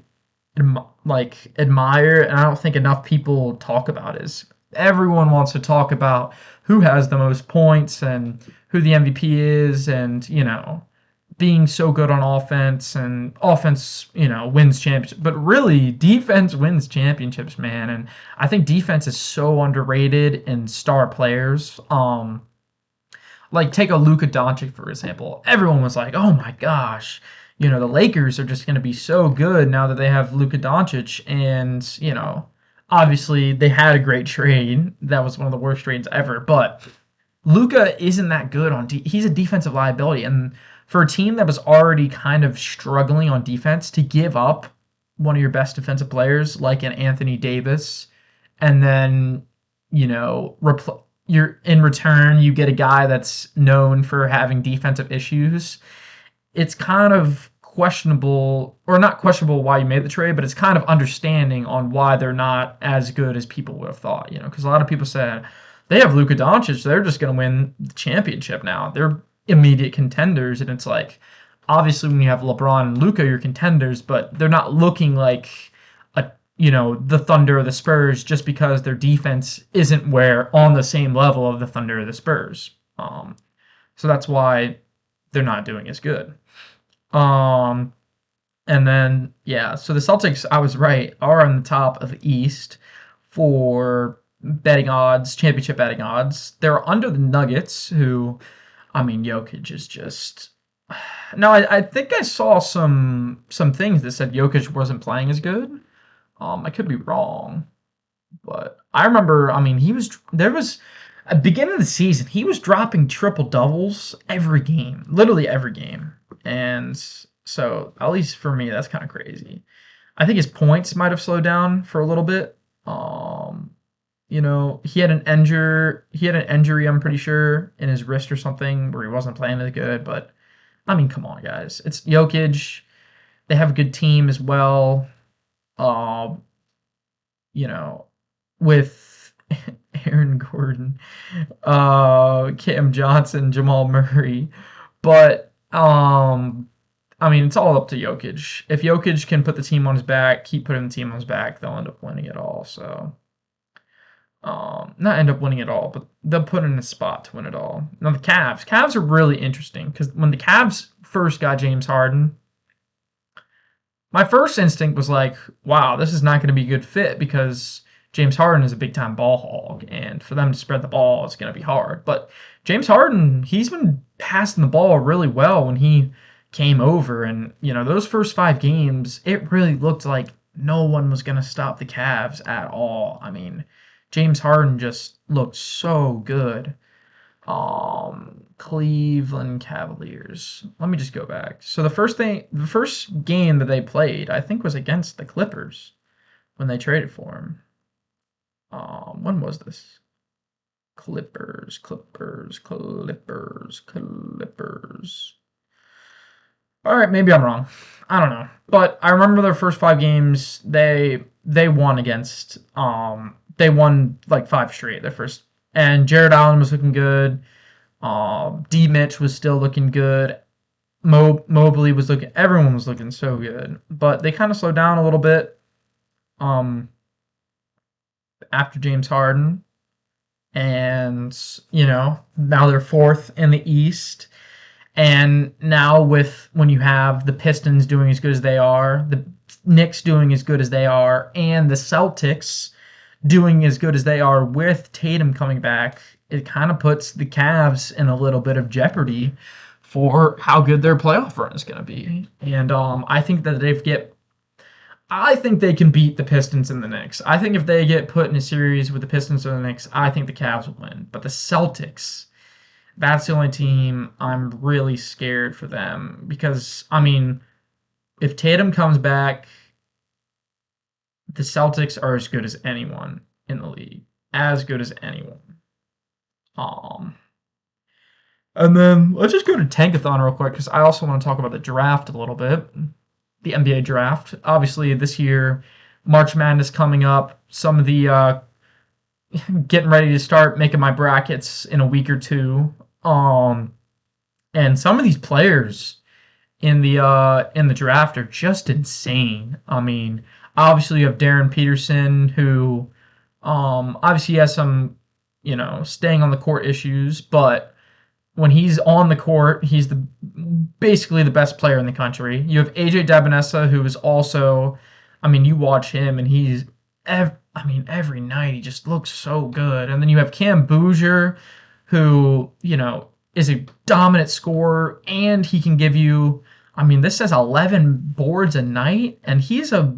admire, and I don't think enough people talk about. Is everyone wants to talk about who has the most points and who the MVP is, and being so good on offense, and offense wins championships, but really defense wins championships, man. And I think defense is so underrated in star players. Like take a Luka Doncic for example. Everyone was like, "Oh my gosh, the Lakers are just going to be so good now that they have Luka Doncic." And obviously they had a great trade. That was one of the worst trades ever. But Luka isn't that good on he's a defensive liability, and for a team that was already kind of struggling on defense, to give up one of your best defensive players like an Anthony Davis, and then you're in return you get a guy that's known for having defensive issues. It's kind of questionable, or not questionable why you made the trade, but it's kind of understanding on why they're not as good as people would have thought. Because a lot of people said they have Luka Doncic, they're just going to win the championship now. They're immediate contenders, and it's like, obviously when you have LeBron and Luka, you're contenders, but they're not looking like the Thunder or the Spurs just because their defense isn't where on the same level of the Thunder or the Spurs. So that's why they're not doing as good. And then so the Celtics, I was right, are on the top of the East for betting odds, championship betting odds. They're under the Nuggets, who, I mean, Jokic is just. Now, I think I saw some things that said Jokic wasn't playing as good. I could be wrong, but I remember. I mean, there was at the beginning of the season, he was dropping triple doubles every game, literally every game, and so at least for me, that's kind of crazy. I think his points might have slowed down for a little bit. He had an injury, I'm pretty sure, in his wrist or something, where he wasn't playing as good. But I mean, come on, guys, it's Jokic. They have a good team as well. You know, with Aaron Gordon, Cam Johnson, Jamal Murray, but I mean, it's all up to Jokic. If Jokic can put the team on his back, keep putting the team on his back, they'll end up winning it all. So. Not end up winning it all, but they'll put in a spot to win it all. Now the Cavs are really interesting, because when the Cavs first got James Harden, my first instinct was like, wow, this is not going to be a good fit, because James Harden is a big time ball hog, and for them to spread the ball is going to be hard. But James Harden, he's been passing the ball really well when he came over, and those first 5 games, it really looked like no one was going to stop the Cavs at all. I mean, James Harden just looked so good. Cleveland Cavaliers. Let me just go back. So the first game that they played, I think, was against the Clippers when they traded for him. When was this? Clippers. All right, maybe I'm wrong. I don't know, but I remember their first 5 games. They won against. They won like 5 straight. Their first And Jared Allen was looking good. D. Mitch was still looking good. Mobley was looking. Everyone was looking so good, but they kind of slowed down a little bit. After James Harden, and now they're fourth in the East. And now with when you have the Pistons doing as good as they are, the Knicks doing as good as they are, and the Celtics doing as good as they are with Tatum coming back, it kind of puts the Cavs in a little bit of jeopardy for how good their playoff run is going to be. And I think they can beat the Pistons and the Knicks. I think if they get put in a series with the Pistons or the Knicks, I think the Cavs will win. But the Celtics, that's the only team I'm really scared for them because, I mean, if Tatum comes back, the Celtics are as good as anyone in the league. As good as anyone. And then let's just go to Tankathon real quick because I also want to talk about the draft a little bit. The NBA draft. Obviously, this year, March Madness coming up. Some of the getting ready to start making my brackets in a week or two. And some of these players in the draft are just insane. I mean, obviously you have Darren Peterson, who obviously has some staying on the court issues, but when he's on the court, he's basically the best player in the country. You have AJ Debonesa, who is also, I mean, you watch him and he's, every night he just looks so good. And then you have Cam Boozer, who, is a dominant scorer, and he can give you, this says 11 boards a night, and he's a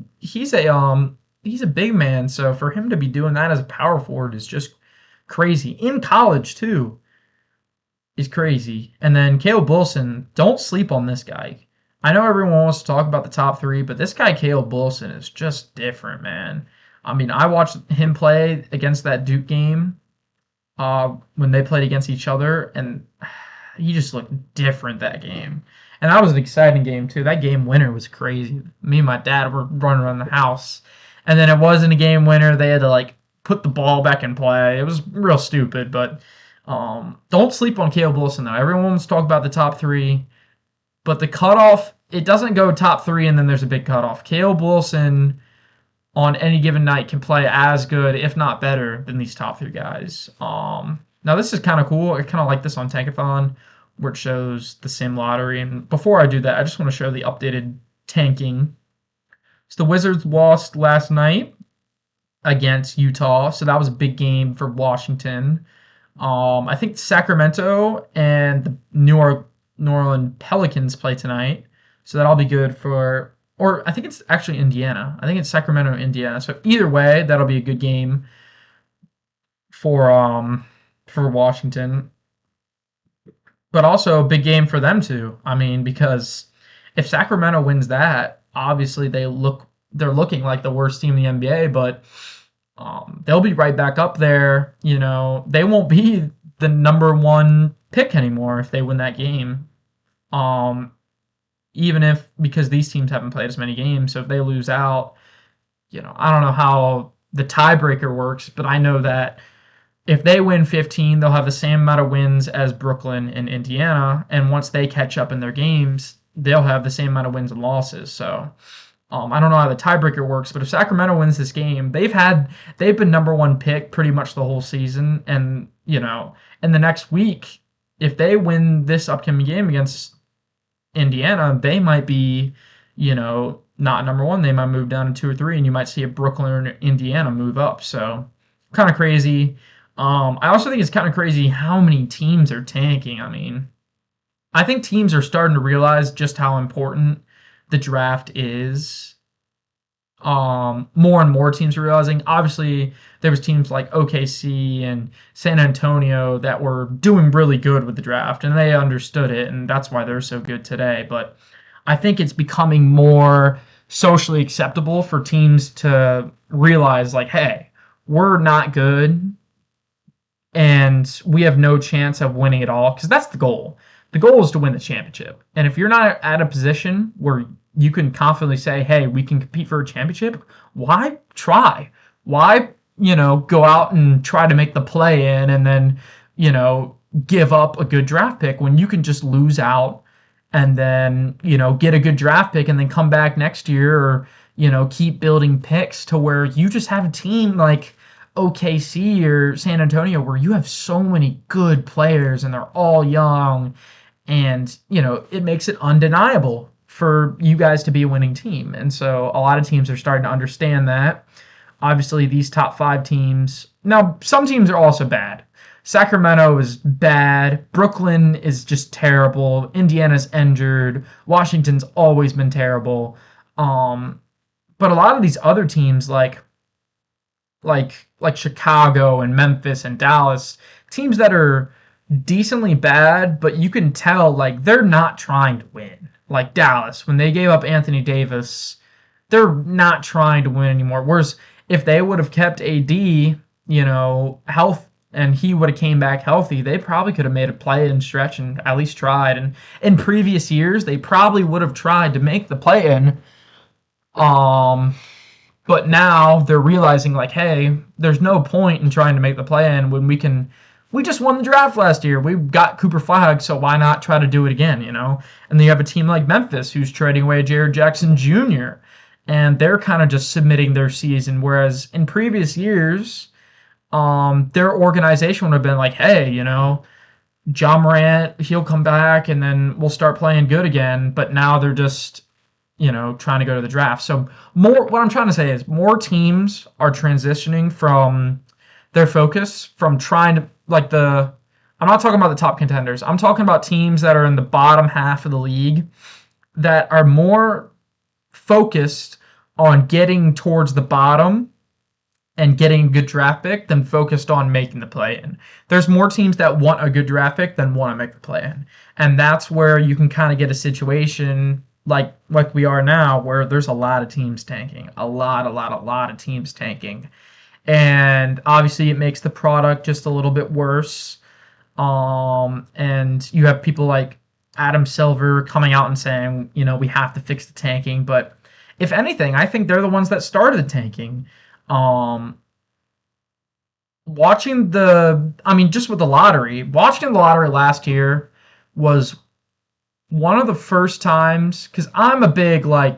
big man, so for him to be doing that as a power forward is just crazy. In college too. Is crazy. And then Caleb Wilson, don't sleep on this guy. I know everyone wants to talk about the top three, but this guy, Caleb Wilson, is just different, man. I watched him play against that Duke game when they played against each other, and he just looked different that game. And that was an exciting game, too. That game winner was crazy. Me and my dad were running around the house. And then it wasn't a game winner. They had to, put the ball back in play. It was real stupid, but don't sleep on Caleb Wilson, though. Everyone wants to talk about the top three, but the cutoff, it doesn't go top three and then there's a big cutoff. Caleb Wilson on any given night can play as good, if not better, than these top three guys. Now, this is kind of cool. I kind of like this on Tankathon, where it shows the sim lottery. And before I do that, I just want to show the updated tanking. So the Wizards lost last night against Utah, so that was a big game for Washington. I think Sacramento and the New Orleans Pelicans play tonight, so that'll be good for. Or I think it's actually Indiana. I think it's Sacramento, Indiana. So either way, that'll be a good game for Washington. But also a big game for them too. Because if Sacramento wins that, obviously they're looking like the worst team in the NBA, but they'll be right back up there. They won't be the number one pick anymore if they win that game. Because these teams haven't played as many games, so if they lose out, I don't know how the tiebreaker works, but I know that if they win 15, they'll have the same amount of wins as Brooklyn and Indiana, and once they catch up in their games, they'll have the same amount of wins and losses. So I don't know how the tiebreaker works, but if Sacramento wins this game, they've been number one pick pretty much the whole season, and in the next week, if they win this upcoming game against Indiana, they might be, not number one. They might move down to 2 or 3, and you might see a Brooklyn or Indiana move up. So kind of crazy. I also think it's kind of crazy how many teams are tanking. I think teams are starting to realize just how important the draft is. More and more teams are realizing. Obviously, there was teams like OKC and San Antonio that were doing really good with the draft, and they understood it, and that's why they're so good today. But I think it's becoming more socially acceptable for teams to realize, hey, we're not good, and we have no chance of winning it all, because that's the goal. The goal is to win the championship. And if you're not at a position where you can confidently say, hey, we can compete for a championship, why try? Why, go out and try to make the play in and then, give up a good draft pick when you can just lose out and then, get a good draft pick and then come back next year or, keep building picks to where you just have a team like OKC or San Antonio where you have so many good players and they're all young and, it makes it undeniable for you guys to be a winning team. And so a lot of teams are starting to understand that. Obviously, these top 5 teams. Now, some teams are also bad. Sacramento is bad. Brooklyn is just terrible. Indiana's injured. Washington's always been terrible. But a lot of these other teams, like Chicago and Memphis and Dallas, teams that are decently bad, but you can tell like they're not trying to win. Like Dallas, when they gave up Anthony Davis, they're not trying to win anymore. Whereas if they would have kept AD, health, and he would have came back healthy, they probably could have made a play-in stretch and at least tried. And in previous years, they probably would have tried to make the play-in. But now they're realizing like, hey, there's no point in trying to make the play-in when we just won the draft last year. We got Cooper Flagg, so why not try to do it again, And then you have a team like Memphis who's trading away Jared Jackson Jr., and they're kind of just submitting their season. Whereas in previous years, their organization would have been like, hey, Ja Morant, he'll come back and then we'll start playing good again. But now they're just, trying to go to the draft. So what I'm trying to say is more teams are transitioning from their focus from trying to, I'm not talking about the top contenders. I'm talking about teams that are in the bottom half of the league that are more focused on getting towards the bottom and getting a good draft pick than focused on making the play-in. There's more teams that want a good draft pick than want to make the play-in. And that's where you can kind of get a situation like we are now where there's a lot of teams tanking. A lot of teams tanking. And obviously it makes the product just a little bit worse. And you have people like Adam Silver coming out and saying, we have to fix the tanking. But if anything, I think they're the ones that started the tanking. Watching just with the lottery, watching the lottery last year was one of the first times, because I'm a big, a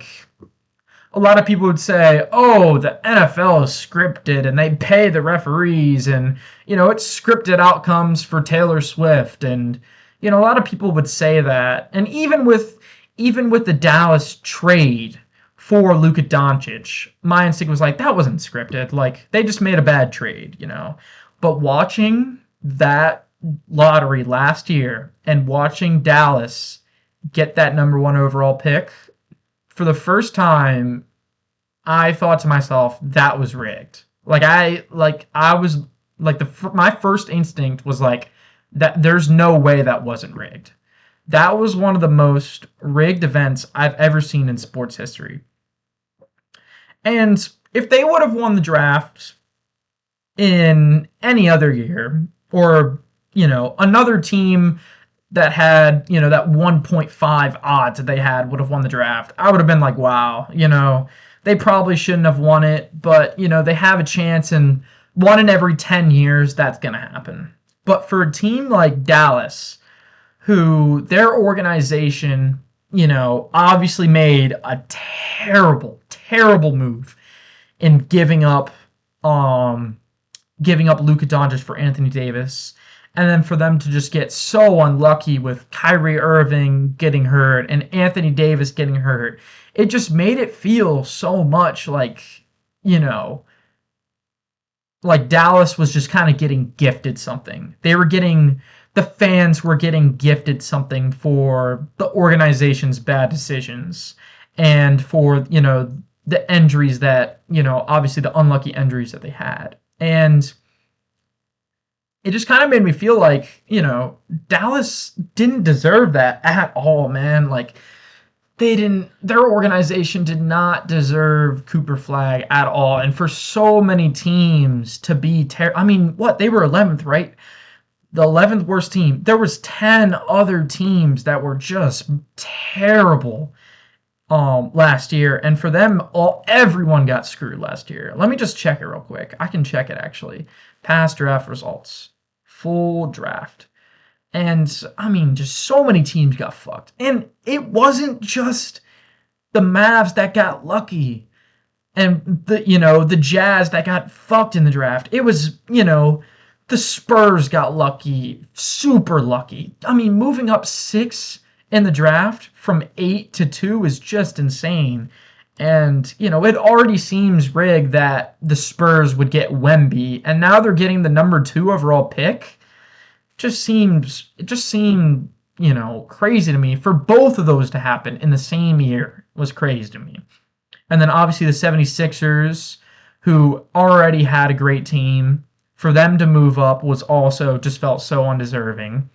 lot of people would say, oh, the NFL is scripted and they pay the referees and, it's scripted outcomes for Taylor Swift. And, a lot of people would say that. And even with the Dallas trade for Luka Doncic, my instinct was like, that wasn't scripted. Like, they just made a bad trade, But watching that lottery last year and watching Dallas get that number 1 overall pick, for the first time, I thought to myself, that was rigged. My first instinct was like, that there's no way that wasn't rigged. That was one of the most rigged events I've ever seen in sports history. And if they would have won the draft in any other year, or, another team that had, that 1.5 odds that they had would have won the draft, I would have been like, wow, they probably shouldn't have won it, but, they have a chance, and 1 in every 10 years, that's going to happen. But for a team like Dallas, who their organization, obviously made a terrible, terrible move in giving up Luka Doncic for Anthony Davis, and then for them to just get so unlucky with Kyrie Irving getting hurt and Anthony Davis getting hurt, it just made it feel so much like Dallas was just kind of getting gifted something. The fans were getting gifted something for the organization's bad decisions and for, the injuries that, obviously the unlucky injuries that they had. And it just kind of made me feel like, Dallas didn't deserve that at all, man. Their organization did not deserve Cooper Flagg at all. And for so many teams to be they were 11th, right? The 11th worst team. There was 10 other teams that were just terrible. last year, and for them, everyone got screwed last year. Let me just check it real quick. I can check it actually. Past draft results, full draft, and I mean, just so many teams got fucked, and it wasn't just the Mavs that got lucky, and the Jazz that got fucked in the draft. It was the Spurs got lucky, super lucky. I mean, moving up 6 in the draft from 8 to 2 is just insane. And, it already seems rigged that the Spurs would get Wemby, and now they're getting the number 2 overall pick. It just seemed, crazy to me. For both of those to happen in the same year was crazy to me. And then obviously the 76ers, who already had a great team, for them to move up was also just felt so undeserving.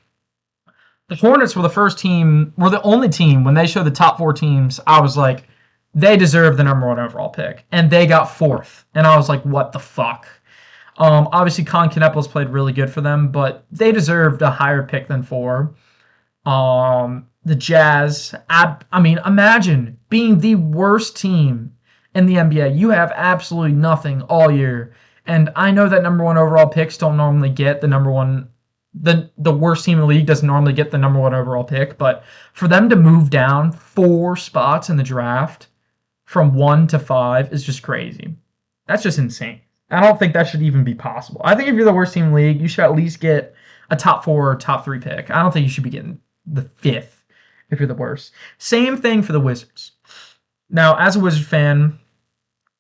The Hornets were the only team, when they showed the top 4 teams, I was like, they deserve the number 1 overall pick. And they got 4th. And I was like, what the fuck? Obviously, Con Knepel's played really good for them, but they deserved a higher pick than 4. The Jazz, I mean, imagine being the worst team in the NBA. You have absolutely nothing all year. And I know that number 1 overall picks don't normally get the number 1. The worst team in the league doesn't normally get the number 1 overall pick. But for them to move down 4 spots in the draft from 1 to 5 is just crazy. That's just insane. I don't think that should even be possible. I think if you're the worst team in the league, you should at least get a top 4 or top 3 pick. I don't think you should be getting the 5th if you're the worst. Same thing for the Wizards. Now, as a Wizard fan,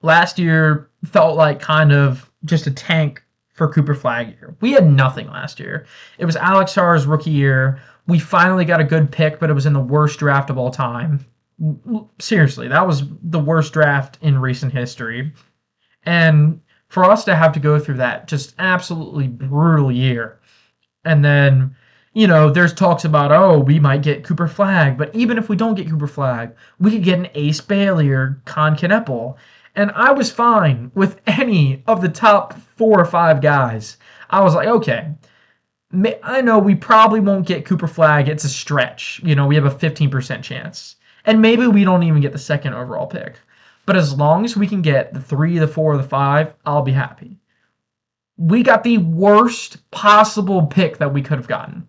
last year felt like kind of just a tank for Cooper Flagg year. We had nothing last year. It was Alex Sarr's rookie year. We finally got a good pick, but it was in the worst draft of all time. Seriously, that was the worst draft in recent history. And for us to have to go through that just absolutely brutal year. And then, there's talks about, we might get Cooper Flagg, but even if we don't get Cooper Flagg, we could get an Ace Bailey or Con Knepel. And I was fine with any of the top 4 or 5 guys. I was like, okay, I know we probably won't get Cooper Flagg. It's a stretch. We have a 15% chance. And maybe we don't even get the 2nd overall pick. But as long as we can get the 3, the 4, or the 5, I'll be happy. We got the worst possible pick that we could have gotten.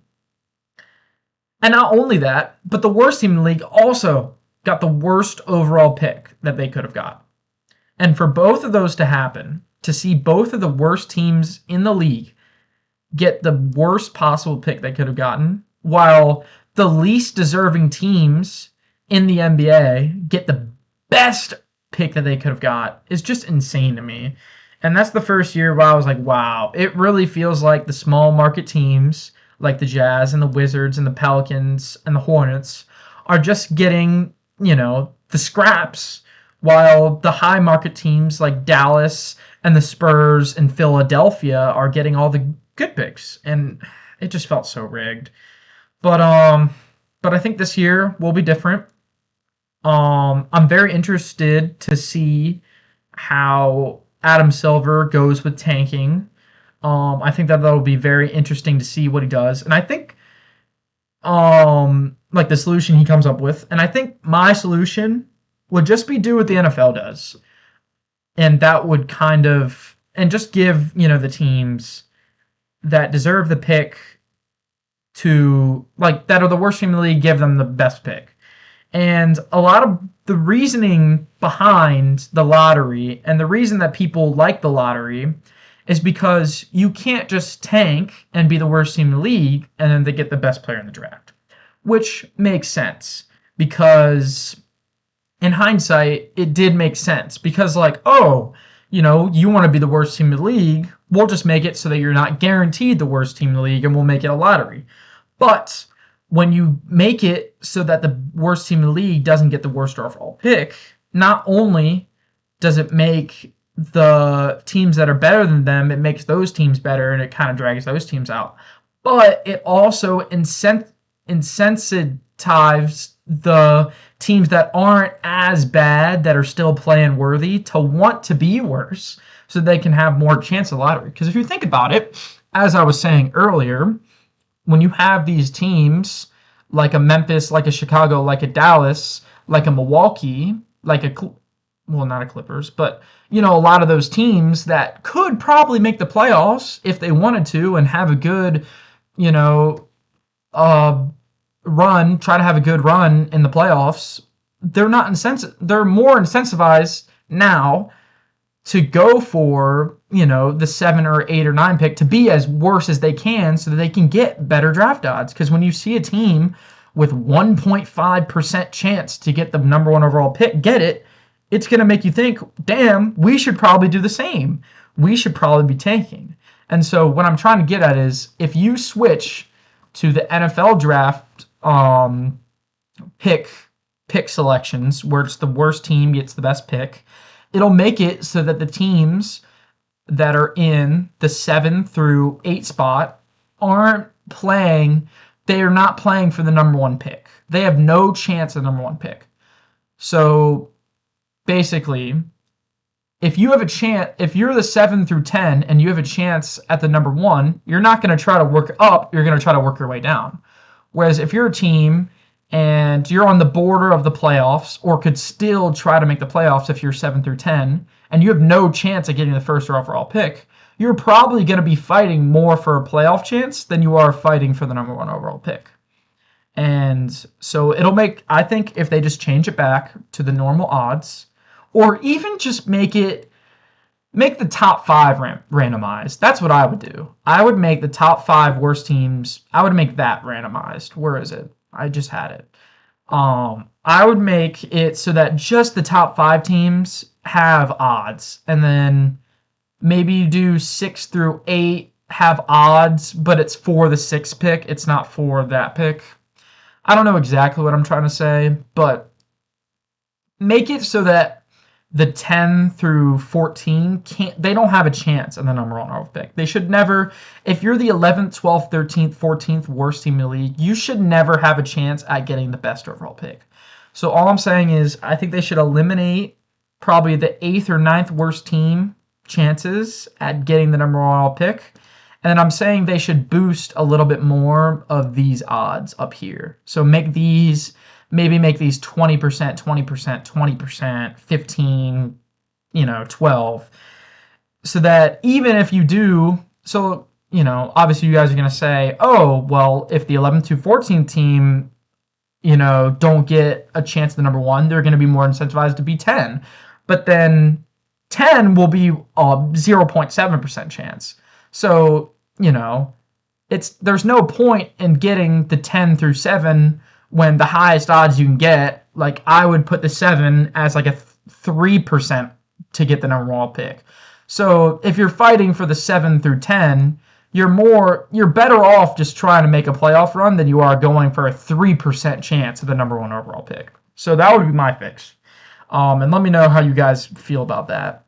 And not only that, but the worst team in the league also got the worst overall pick that they could have got. And for both of those to happen, to see both of the worst teams in the league get the worst possible pick they could have gotten, while the least deserving teams in the NBA get the best pick that they could have got, is just insane to me. And that's the first year where I was like, wow, it really feels like the small market teams, like the Jazz and the Wizards and the Pelicans and the Hornets, are just getting, the scraps, while the high market teams like Dallas and the Spurs and Philadelphia are getting all the good picks. And it just felt so rigged. But I think this year will be different. I'm very interested to see how Adam Silver goes with tanking. I think that'll be very interesting to see what he does. And I think like the solution he comes up with. And I think my solution would just be do what the NFL does. And that would kind of, and just give, the teams that deserve the pick to, like, that are the worst team in the league, give them the best pick. And a lot of the reasoning behind the lottery and the reason that people like the lottery is because you can't just tank and be the worst team in the league and then they get the best player in the draft, which makes sense because in hindsight, it did make sense because you want to be the worst team in the league, we'll just make it so that you're not guaranteed the worst team in the league and we'll make it a lottery. But when you make it so that the worst team in the league doesn't get the worst overall pick, not only does it make the teams that are better than them, it makes those teams better and it kind of drags those teams out. But it also insensitizes the teams that aren't as bad, that are still playing worthy, to want to be worse so they can have more chance of lottery. Because if you think about it, as I was saying earlier, when you have these teams like a Memphis, like a Chicago, like a Dallas, like a Milwaukee, like well, not a Clippers, but a lot of those teams that could probably make the playoffs if they wanted to and have a good, you know, try to have a good run in the playoffs. They're more incentivized now to go for, the 7 or 8 or 9 pick to be as worse as they can so that they can get better draft odds. Because when you see a team with 1.5% chance to get the number 1 overall pick, it's going to make you think, damn, we should probably do the same. We should probably be tanking. And so what I'm trying to get at is if you switch to the NFL draft pick selections where it's the worst team gets the best pick, it'll make it so that the teams that are in the 7 through 8 spot they are not playing for the number 1 pick. They have no chance of the number 1 pick. So basically, if you're the 7 through 10 and you have a chance at the number 1, you're not going to try to work up, you're going to try to work your way down. Whereas if you're a team and you're on the border of the playoffs or could still try to make the playoffs if you're 7 through 10 and you have no chance of getting the first overall pick, you're probably going to be fighting more for a playoff chance than you are fighting for the number 1 overall pick. And so I think if they just change it back to the normal odds, or even just make the top 5 randomized. That's what I would do. I would make the top 5 worst teams, I would make that randomized. Where is it? I just had it. I would make it so that just the top 5 teams have odds. And then maybe you do 6 through 8 have odds, but it's for the 6th pick. It's not for that pick. I don't know exactly what I'm trying to say, but make it so that the 10 through 14 they don't have a chance at the number 1 overall pick. They should never, if you're the 11th, 12th, 13th, 14th worst team in the league, you should never have a chance at getting the best overall pick. So all I'm saying is I think they should eliminate probably the 8th or 9th worst team chances at getting the number 1 overall pick. And then I'm saying they should boost a little bit more of these odds up here. So make these 20%, 20%, 15, 12. So that even if you do, obviously you guys are going to say, oh, well, if the 11th to 14th team, don't get a chance at the number 1, they're going to be more incentivized to be 10. But then 10 will be a 0.7% chance. So, there's no point in getting the 10 through 7 when the highest odds you can get, like I would put the 7 as like a 3% to get the number 1 pick. So if you're fighting for the 7 through 10, you're better off just trying to make a playoff run than you are going for a 3% chance of the number 1 overall pick. So that would be my fix. And let me know how you guys feel about that.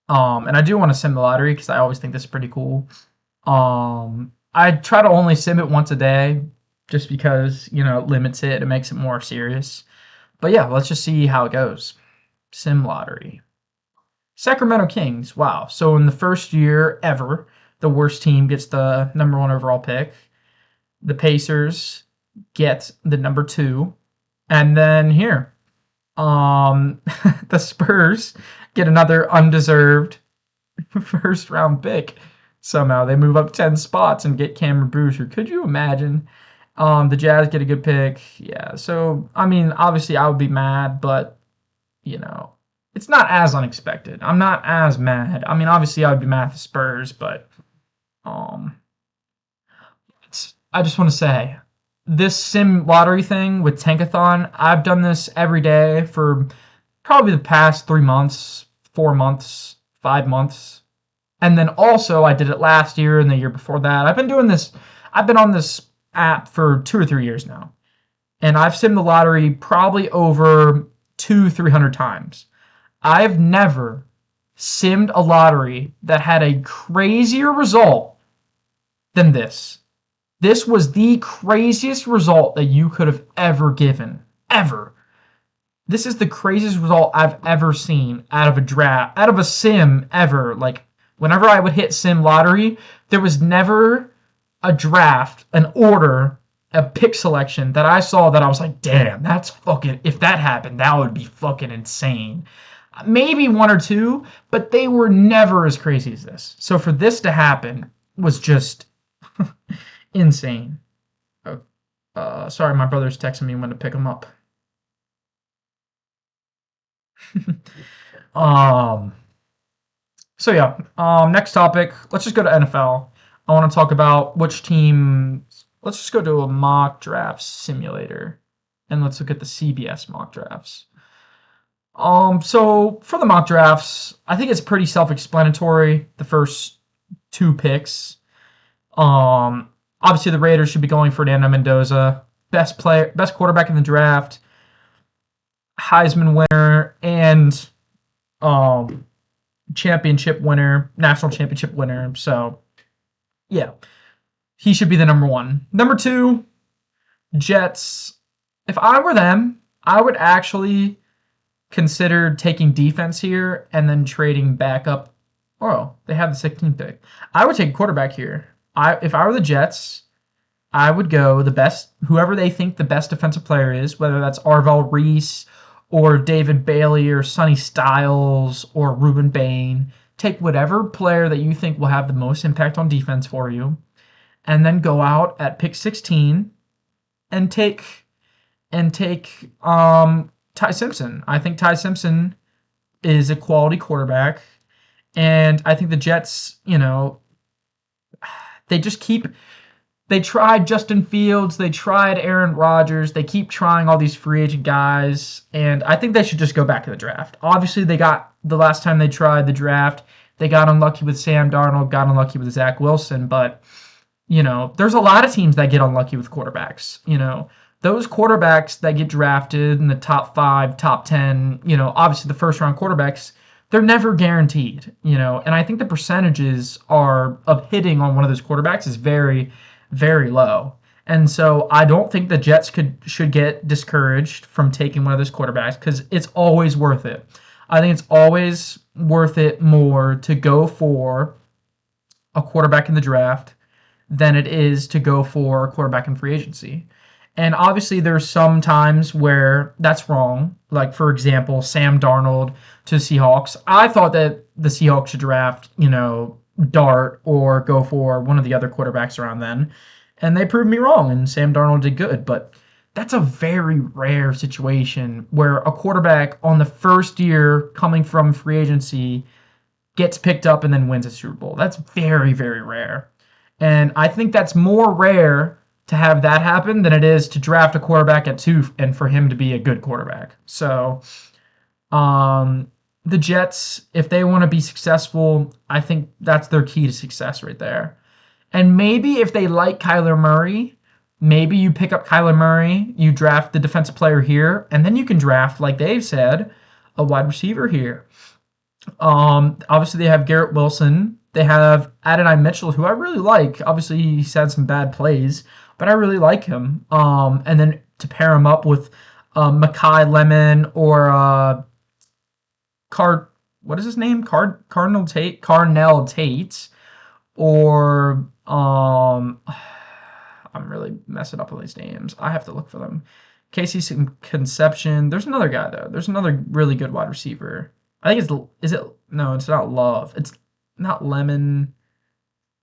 And I do want to sim the lottery because I always think this is pretty cool. I try to only sim it once a day just because, it limits it. It makes it more serious. But yeah, let's just see how it goes. Sim lottery. Sacramento Kings. Wow. So in the first year ever, the worst team gets the number 1 overall pick. The Pacers get the number 2. And then here, the Spurs get another undeserved first round pick. Somehow they move up 10 spots and get Cameron Boucher. Could you imagine? The Jazz get a good pick. Yeah, so, obviously I would be mad, but, it's not as unexpected. I'm not as mad. Obviously I would be mad at the Spurs, but, I just want to say, this sim lottery thing with Tankathon, I've done this every day for probably the past 3 months, 4 months, 5 months. And then also I did it last year and the year before that. I've been on this app for 2 or 3 years now. And I've simmed the lottery probably over 200-300 times. I've never simmed a lottery that had a crazier result than this. This was the craziest result that you could have ever given. Ever. This is the craziest result I've ever seen out of a sim ever. Like, whenever I would hit sim lottery, there was never a draft, an order, a pick selection that I saw that I was like, damn, that's fucking, if that happened, that would be fucking insane. Maybe one or two, but they were never as crazy as this. So for this to happen was just insane. Sorry, my brother's texting me when to pick him up. um. So yeah. Next topic. Let's just go to NFL. I want to talk about which team. Let's just go to a mock draft simulator, and let's look at the CBS mock drafts. So for the mock drafts, I think it's pretty self-explanatory. The first two picks. Obviously the Raiders should be going Fernando Mendoza, best quarterback in the draft, Heisman winner, and championship winner, national championship winner. So yeah, he should be the number one. Number two, Jets. If I were them, I would actually consider taking defense here and then trading back up. Oh, they have the 16th pick. I would take quarterback here. If I were the Jets, I would go the best, whoever they think the best defensive player is, whether that's Arvell Reese or David Bailey or Sonny Styles or Ruben Bain. Take whatever player that you think will have the most impact on defense for you, and then go out at pick 16 and take Ty Simpson. I think Ty Simpson is a quality quarterback, and I think the Jets, they tried Justin Fields, they tried Aaron Rodgers, they keep trying all these free agent guys, and I think they should just go back to the draft. Obviously, the last time they tried the draft, they got unlucky with Sam Darnold, got unlucky with Zach Wilson, but, there's a lot of teams that get unlucky with quarterbacks. Those quarterbacks that get drafted in the top 5, top 10, obviously the first round quarterbacks, they're never guaranteed, and I think the percentages of hitting on one of those quarterbacks is very, very low. And so I don't think the Jets should get discouraged from taking one of those quarterbacks because it's always worth it. I think it's always worth it more to go for a quarterback in the draft than it is to go for a quarterback in free agency. And obviously there's some times where that's wrong. Like, for example, Sam Darnold to Seahawks. I thought that the Seahawks should draft, Dart or go for one of the other quarterbacks around then. And they proved me wrong, and Sam Darnold did good. But that's a very rare situation where a quarterback on the first year coming from free agency gets picked up and then wins a Super Bowl. That's very, very rare. And I think that's more rare to have that happen than it is to draft a quarterback at 2 and for him to be a good quarterback. So the Jets, if they want to be successful, I think that's their key to success right there. And maybe if they like Kyler Murray, maybe you pick up Kyler Murray, you draft the defensive player here, and then you can draft, like Dave said, a wide receiver here. Obviously, they have Garrett Wilson. They have Adonai Mitchell, who I really like. Obviously, he's had some bad plays, but I really like him. And then to pair him up with Makai Lemon or what is his name? Carnell Tate, or I'm really messing up on these names. I have to look for them. Casey Conception. There's another guy though. There's another really good wide receiver. I think no, it's not Love. It's not Lemon.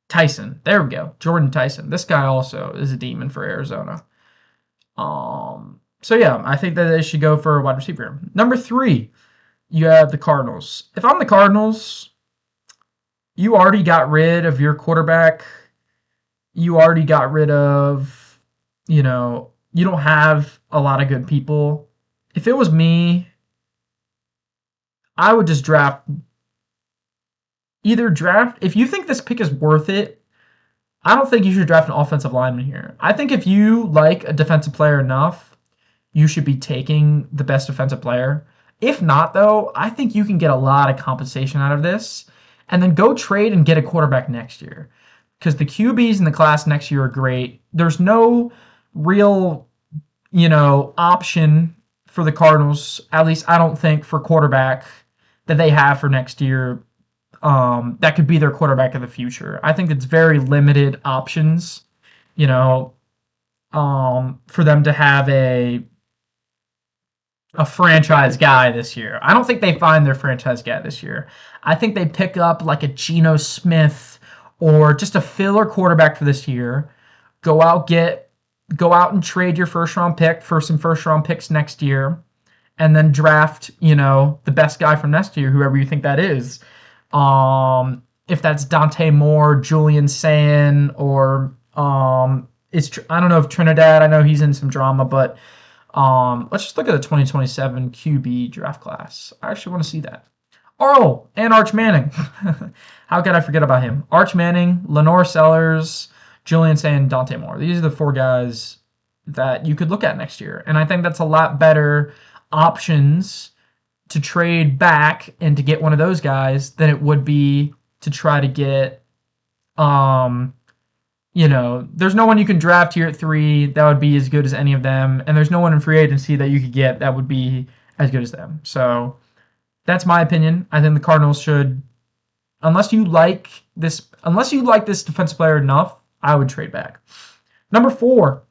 Tyson. There we go. Jordan Tyson. This guy also is a demon for Arizona. So yeah, I think that they should go for a wide receiver. Number 3, you have the Cardinals. If I'm the Cardinals, you already got rid of your quarterback. You already got rid of, you don't have a lot of good people. If it was me, I would just if you think this pick is worth it, I don't think you should draft an offensive lineman here. I think if you like a defensive player enough, you should be taking the best defensive player. If not, though, I think you can get a lot of compensation out of this and then go trade and get a quarterback next year. Because the QBs in the class next year are great. There's no real, option for the Cardinals, at least I don't think, for quarterback that they have for next year. That could be their quarterback of the future. I think it's very limited options. for them to have a franchise guy this year. I don't think they find their franchise guy this year. I think they pick up like a Geno Smith or just a filler quarterback for this year. Go out and trade your first round pick for some first round picks next year, and then draft, the best guy from next year, whoever you think that is. If that's Dante Moore, Julian Sayin, or I don't know if Trinidad. I know he's in some drama, but let's just look at the 2027 QB draft class. I actually want to see that. Oh, and Arch Manning. How could I forget about him? Arch Manning, Lenore Sellers, Julian Sayin, Dante Moore. These are the 4 guys that you could look at next year. And I think that's a lot better options to trade back and to get one of those guys than it would be to try to get, there's no one you can draft here at 3 that would be as good as any of them. And there's no one in free agency that you could get that would be as good as them. So that's my opinion. I think the Cardinals should, unless you like this defensive player enough, I would trade back. Number 4,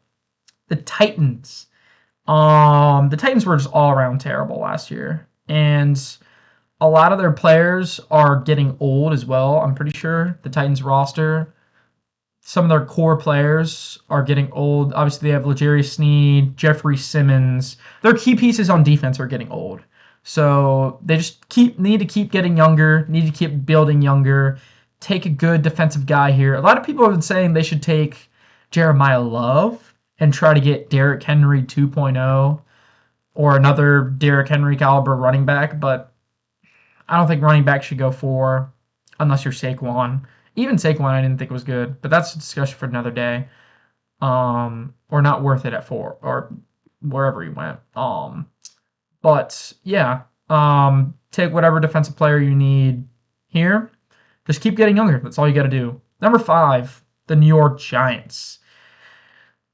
the Titans. The Titans were just all around terrible last year, and a lot of their players are getting old as well. I'm pretty sure the Titans roster, some of their core players are getting old. Obviously, they have L'Jarius Sneed, Jeffrey Simmons. Their key pieces on defense are getting old. So they just need to keep getting younger, need to keep building younger, take a good defensive guy here. A lot of people have been saying they should take Jeremiah Love and try to get Derrick Henry 2.0 or another Derrick Henry caliber running back, but I don't think running back should go 4 unless you're Saquon. Even Saquon I didn't think was good, but that's a discussion for another day. Or not worth it at 4 or wherever he went. But yeah, take whatever defensive player you need here. Just keep getting younger. That's all you got to do. Number 5, the New York Giants.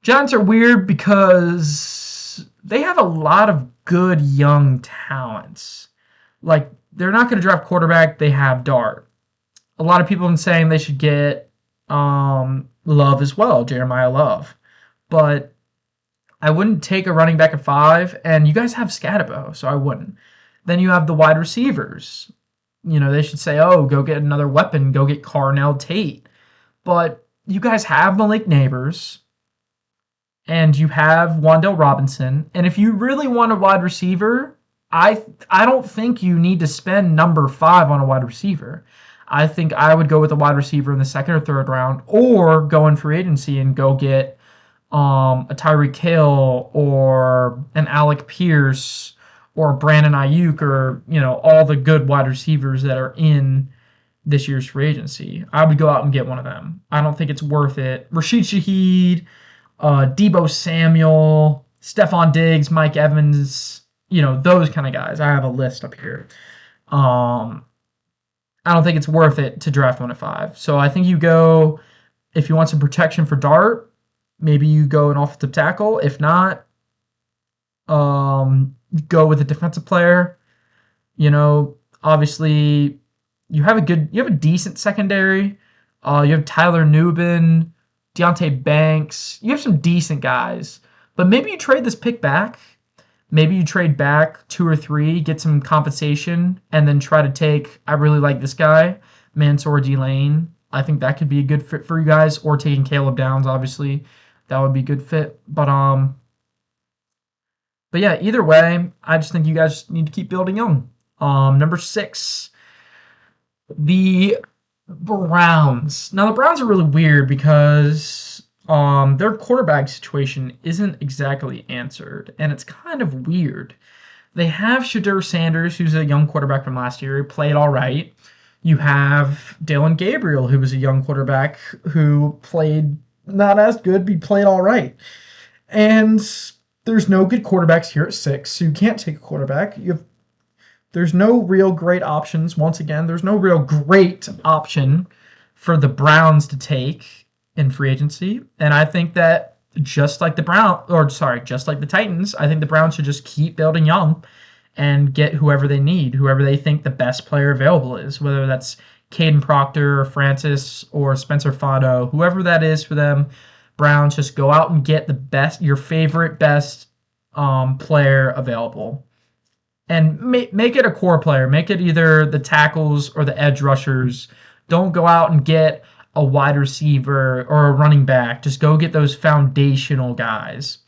Giants are weird because they have a lot of good young talents. Like, they're not going to draft quarterback. They have Dart. A lot of people have been saying they should get Love as well, Jeremiah Love. But I wouldn't take a running back at 5, and you guys have Scatabo, so I wouldn't. Then you have the wide receivers. They should say, go get another weapon, go get Carnell Tate. But you guys have Malik Neighbors, and you have Wan'Dale Robinson, and if you really want a wide receiver, I don't think you need to spend number 5 on a wide receiver. I think I would go with a wide receiver in the 2nd or 3rd round, or go in free agency and go get a Tyreek Hill or an Alec Pierce or Brandon Ayuk or, all the good wide receivers that are in this year's free agency. I would go out and get one of them. I don't think it's worth it. Rashid Shaheed, Deebo Samuel, Stephon Diggs, Mike Evans, those kind of guys. I have a list up here. I don't think it's worth it to draft one at 5. So I think you go, if you want some protection for Dart, maybe you go an offensive tackle. If not, go with a defensive player. Obviously, you have a decent secondary. You have Tyler Nubin, Deonte Banks. You have some decent guys. But maybe you trade this pick back. Maybe you trade back 2 or 3, get some compensation, and then try to take, I really like this guy, Mansour Delane. I think that could be a good fit for you guys. Or taking Caleb Downs, obviously. That would be a good fit. But yeah, either way, I just think you guys need to keep building young. Number 6, the Browns. Now, the Browns are really weird because their quarterback situation isn't exactly answered, and it's kind of weird. They have Shadur Sanders, who's a young quarterback from last year, who played all right. You have Dillon Gabriel, who was a young quarterback who played not as good, but he played all right. And there's no good quarterbacks here at 6, so you can't take a quarterback. There's no real great options. Once again, there's no real great option for the Browns to take in free agency. And I think that just like the Titans, I think the Browns should just keep building young and get whoever they need, whoever they think the best player available is, whether that's Caden Proctor or Francis or Spencer Fado, whoever that is for them, Browns, just go out and get the best, your favorite best player available. And make it a core player. Make it either the tackles or the edge rushers. Don't go out and get a wide receiver or a running back. Just go get those foundational guys.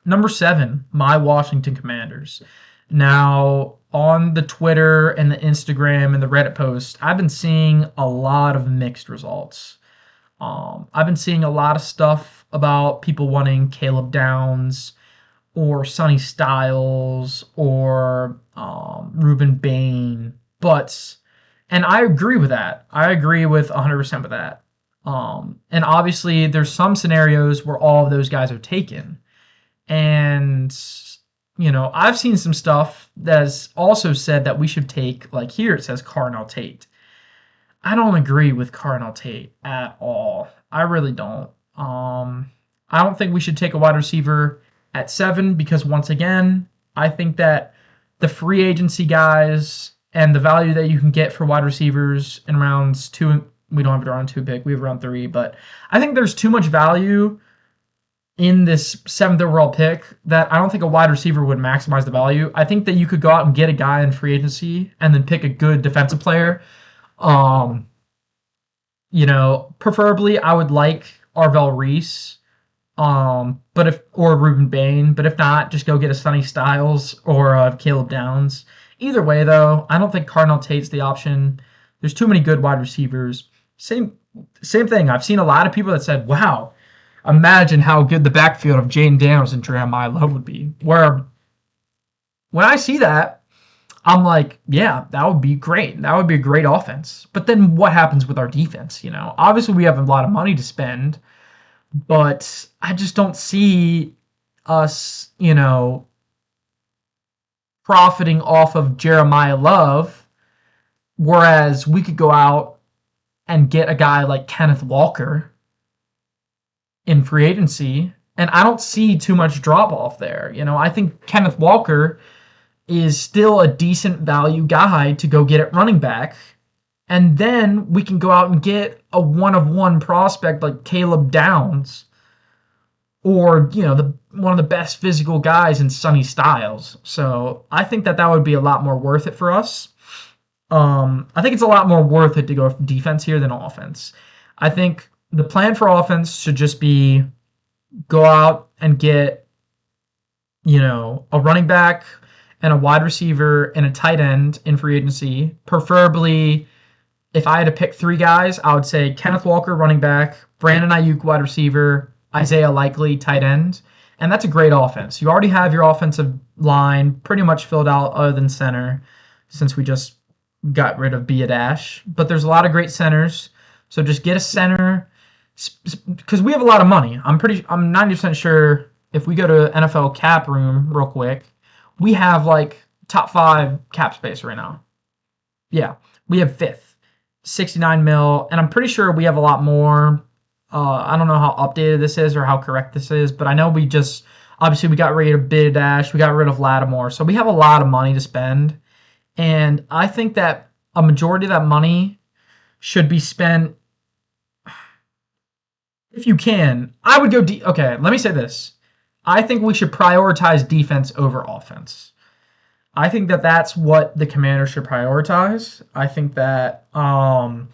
Number 7, my Washington Commanders. Now, on the Twitter and the Instagram and the Reddit post, I've been seeing a lot of mixed results. I've been seeing a lot of stuff about people wanting Caleb Downs or Sonny Styles or Ruben Bain, and I agree with that. I agree with 100% with that. And obviously, there's some scenarios where all of those guys are taken. And, I've seen some stuff that's also said that we should take, like here it says Carnell Tate. I don't agree with Carnell Tate at all. I really don't. I don't think we should take a wide receiver at 7 because, once again, I think that the free agency guys and the value that you can get for wide receivers in rounds 2, we don't have a round 2 pick, we have round 3, but I think there's too much value in this 7th overall pick that I don't think a wide receiver would maximize the value. I think that you could go out and get a guy in free agency and then pick a good defensive player. Preferably I would like Arvell Reese, or Ruben Bain, but if not, just go get a Sonny Styles or Caleb Downs. Either way, though, I don't think Carnell Tate's the option. There's too many good wide receivers. Same thing. I've seen a lot of people that said, wow, imagine how good the backfield of Jayden Daniels and Jeremiah Love would be. Where when I see that, I'm like, yeah, that would be great. That would be a great offense. But then what happens with our defense? Obviously we have a lot of money to spend, but I just don't see us, profiting off of Jeremiah Love, whereas we could go out and get a guy like Kenneth Walker in free agency, and I don't see too much drop-off there. I think Kenneth Walker is still a decent value guy to go get at running back, and then we can go out and get a one-of-one prospect like Caleb Downs, or one of the best physical guys in Sonny Styles. So I think that would be a lot more worth it for us. I think it's a lot more worth it to go defense here than offense. I think the plan for offense should just be go out and get, a running back and a wide receiver and a tight end in free agency. Preferably, if I had to pick 3 guys, I would say Kenneth Walker, running back, Brandon Ayuk, wide receiver, Isaiah Likely, tight end. And that's a great offense. You already have your offensive line pretty much filled out other than center, since we just got rid of Bia Dash. But there's a lot of great centers. So just get a center, because we have a lot of money. I'm 90% sure if we go to NFL cap room real quick, we have like top 5 cap space right now. Yeah, we have 5th, 69 mil, and I'm pretty sure we have a lot more. I don't know how updated this is or how correct this is, but I know we got rid of Bia Dash, we got rid of Lattimore, so we have a lot of money to spend, and I think that a majority of that money should be spent. If you can, I would go okay, let me say this. I think we should prioritize defense over offense. I think that that's what the Commanders should prioritize. I think that our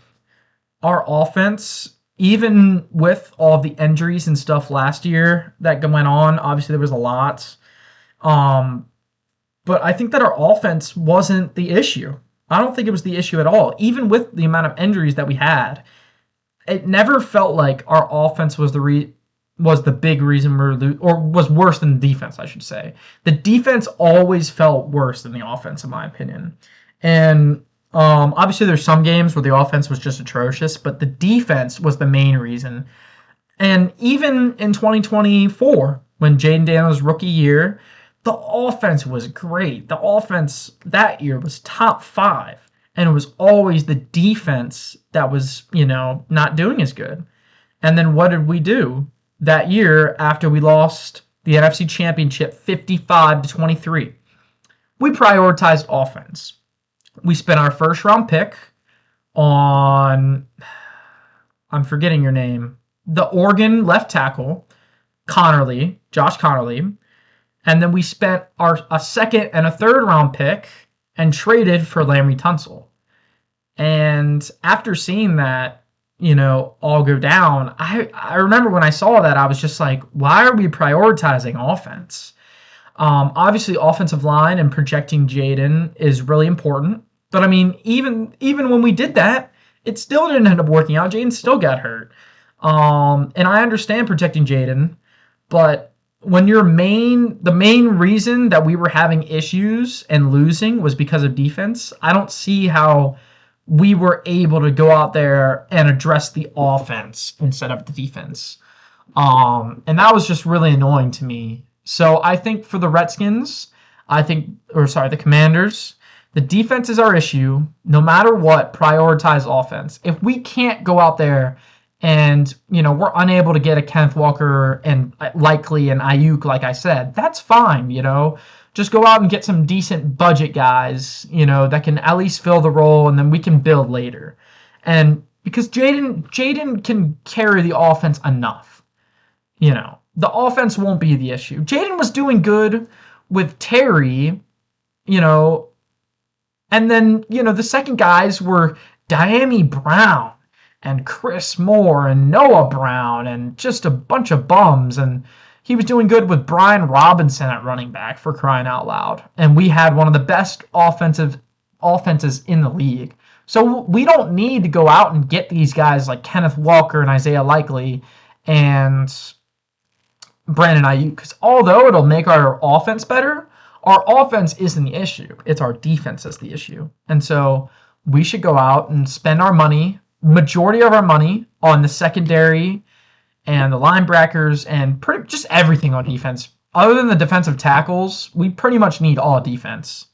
offense, even with all of the injuries and stuff last year that went on, obviously there was a lot. But I think that our offense wasn't the issue. I don't think it was the issue at all. Even with the amount of injuries that we had, it never felt like our offense was the big reason or was worse than the defense, I should say. The defense always felt worse than the offense, in my opinion. And obviously there's some games where the offense was just atrocious, but the defense was the main reason. And even in 2024, when Jayden Daniels' rookie year, the offense was great. The offense that year was top 5. And it was always the defense that was, not doing as good. And then what did we do that year after we lost the NFC Championship 55-23? We prioritized offense. We spent our first round pick on, I'm forgetting your name, the Oregon left tackle, Josh Connerly, and then we spent a second and a third round pick and traded for Laremy Tunsil. And after seeing that, all go down, I remember when I saw that, I was just like, why are we prioritizing offense? Obviously, offensive line and projecting Jaden is really important. But I mean, even when we did that, it still didn't end up working out. Jaden still got hurt. And I understand protecting Jaden, but when the main reason that we were having issues and losing was because of defense, I don't see how we were able to go out there and address the offense instead of the defense. And that was just really annoying to me. So I think for the the Commanders, the defense is our issue. No matter what, prioritize offense. If we can't go out there and, we're unable to get a Kenneth Walker and Likely and Ayuk, like I said, that's fine, Just go out and get some decent budget guys, that can at least fill the role, and then we can build later. And because Jaden can carry the offense enough, the offense won't be the issue. Jaden was doing good with Terry, and then, the second guys were Diami Brown and Chris Moore and Noah Brown and just a bunch of bums. And he was doing good with Brian Robinson at running back, for crying out loud. And we had one of the best offenses in the league. So we don't need to go out and get these guys like Kenneth Walker and Isaiah Likely and Brandon Ayuk. Because although it'll make our offense better, our offense isn't the issue. It's our defense that's the issue. And so we should go out and spend our money, majority of our money, on the secondary and the linebackers and just everything on defense. Other than the defensive tackles, we pretty much need all defense.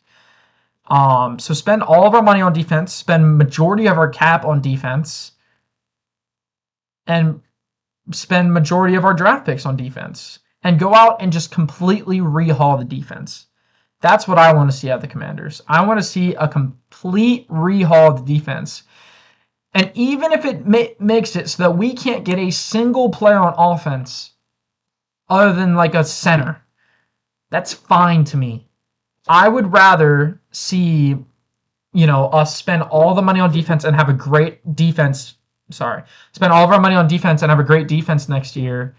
So spend all of our money on defense, spend majority of our cap on defense, and spend majority of our draft picks on defense. And go out and just completely rehaul the defense. That's what I want to see out of the Commanders. I want to see a complete rehaul of the defense. And even if it makes it so that we can't get a single player on offense other than like a center, that's fine to me. I would rather see, us spend all the money on defense and have a great defense. Spend all of our money on defense and have a great defense next year,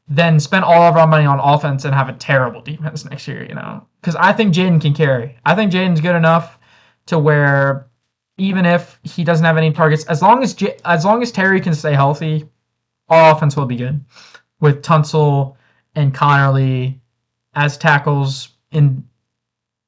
than spend all of our money on offense and have a terrible defense next year, Because I think Jaden can carry. I think Jaden's good enough to where even if he doesn't have any targets, as long as Terry can stay healthy, our offense will be good. With Tunsil and Connerly as tackles and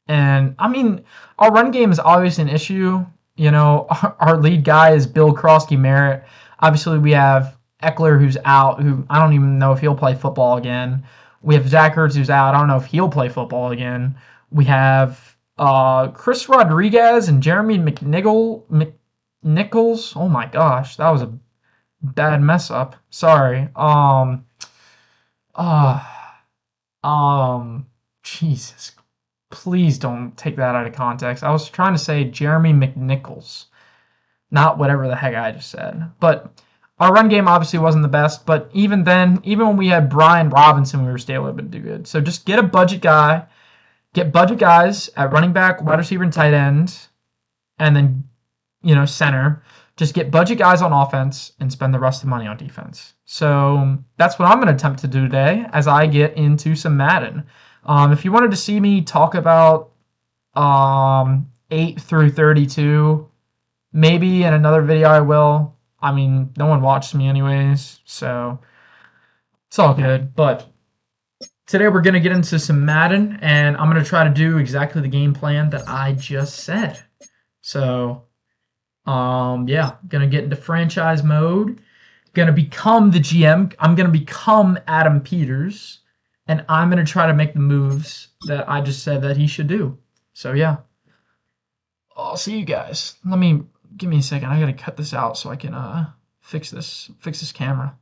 I mean, our run game is obviously an issue. Our lead guy is Bill Krosky-Merritt. Obviously, we have Eckler, who's out, who I don't even know if he'll play football again. We have Zach Ertz, who's out. I don't know if he'll play football again. We have Chris Rodriguez and Jeremy McNichols. Oh my gosh, that was a bad mess up. Sorry. Jesus. Please don't take that out of context. I was trying to say Jeremy McNichols, not whatever the heck I just said. But our run game obviously wasn't the best, but even then, even when we had Brian Robinson, we were still able to do good. So just get a budget guy, get budget guys at running back, wide receiver, and tight end, and then, center. Just get budget guys on offense and spend the rest of the money on defense. So that's what I'm going to attempt to do today as I get into some Madden. If you wanted to see me talk about 8 through 32, maybe in another video I will. I mean, no one watched me anyways, so it's all good. But today we're going to get into some Madden, and I'm going to try to do exactly the game plan that I just said. So, yeah, going to get into franchise mode. Going to become the GM. I'm going to become Adam Peters, and I'm going to try to make the moves that I just said that he should do. So, yeah. I'll see you guys. Give me a second. I gotta cut this out so I can fix this camera.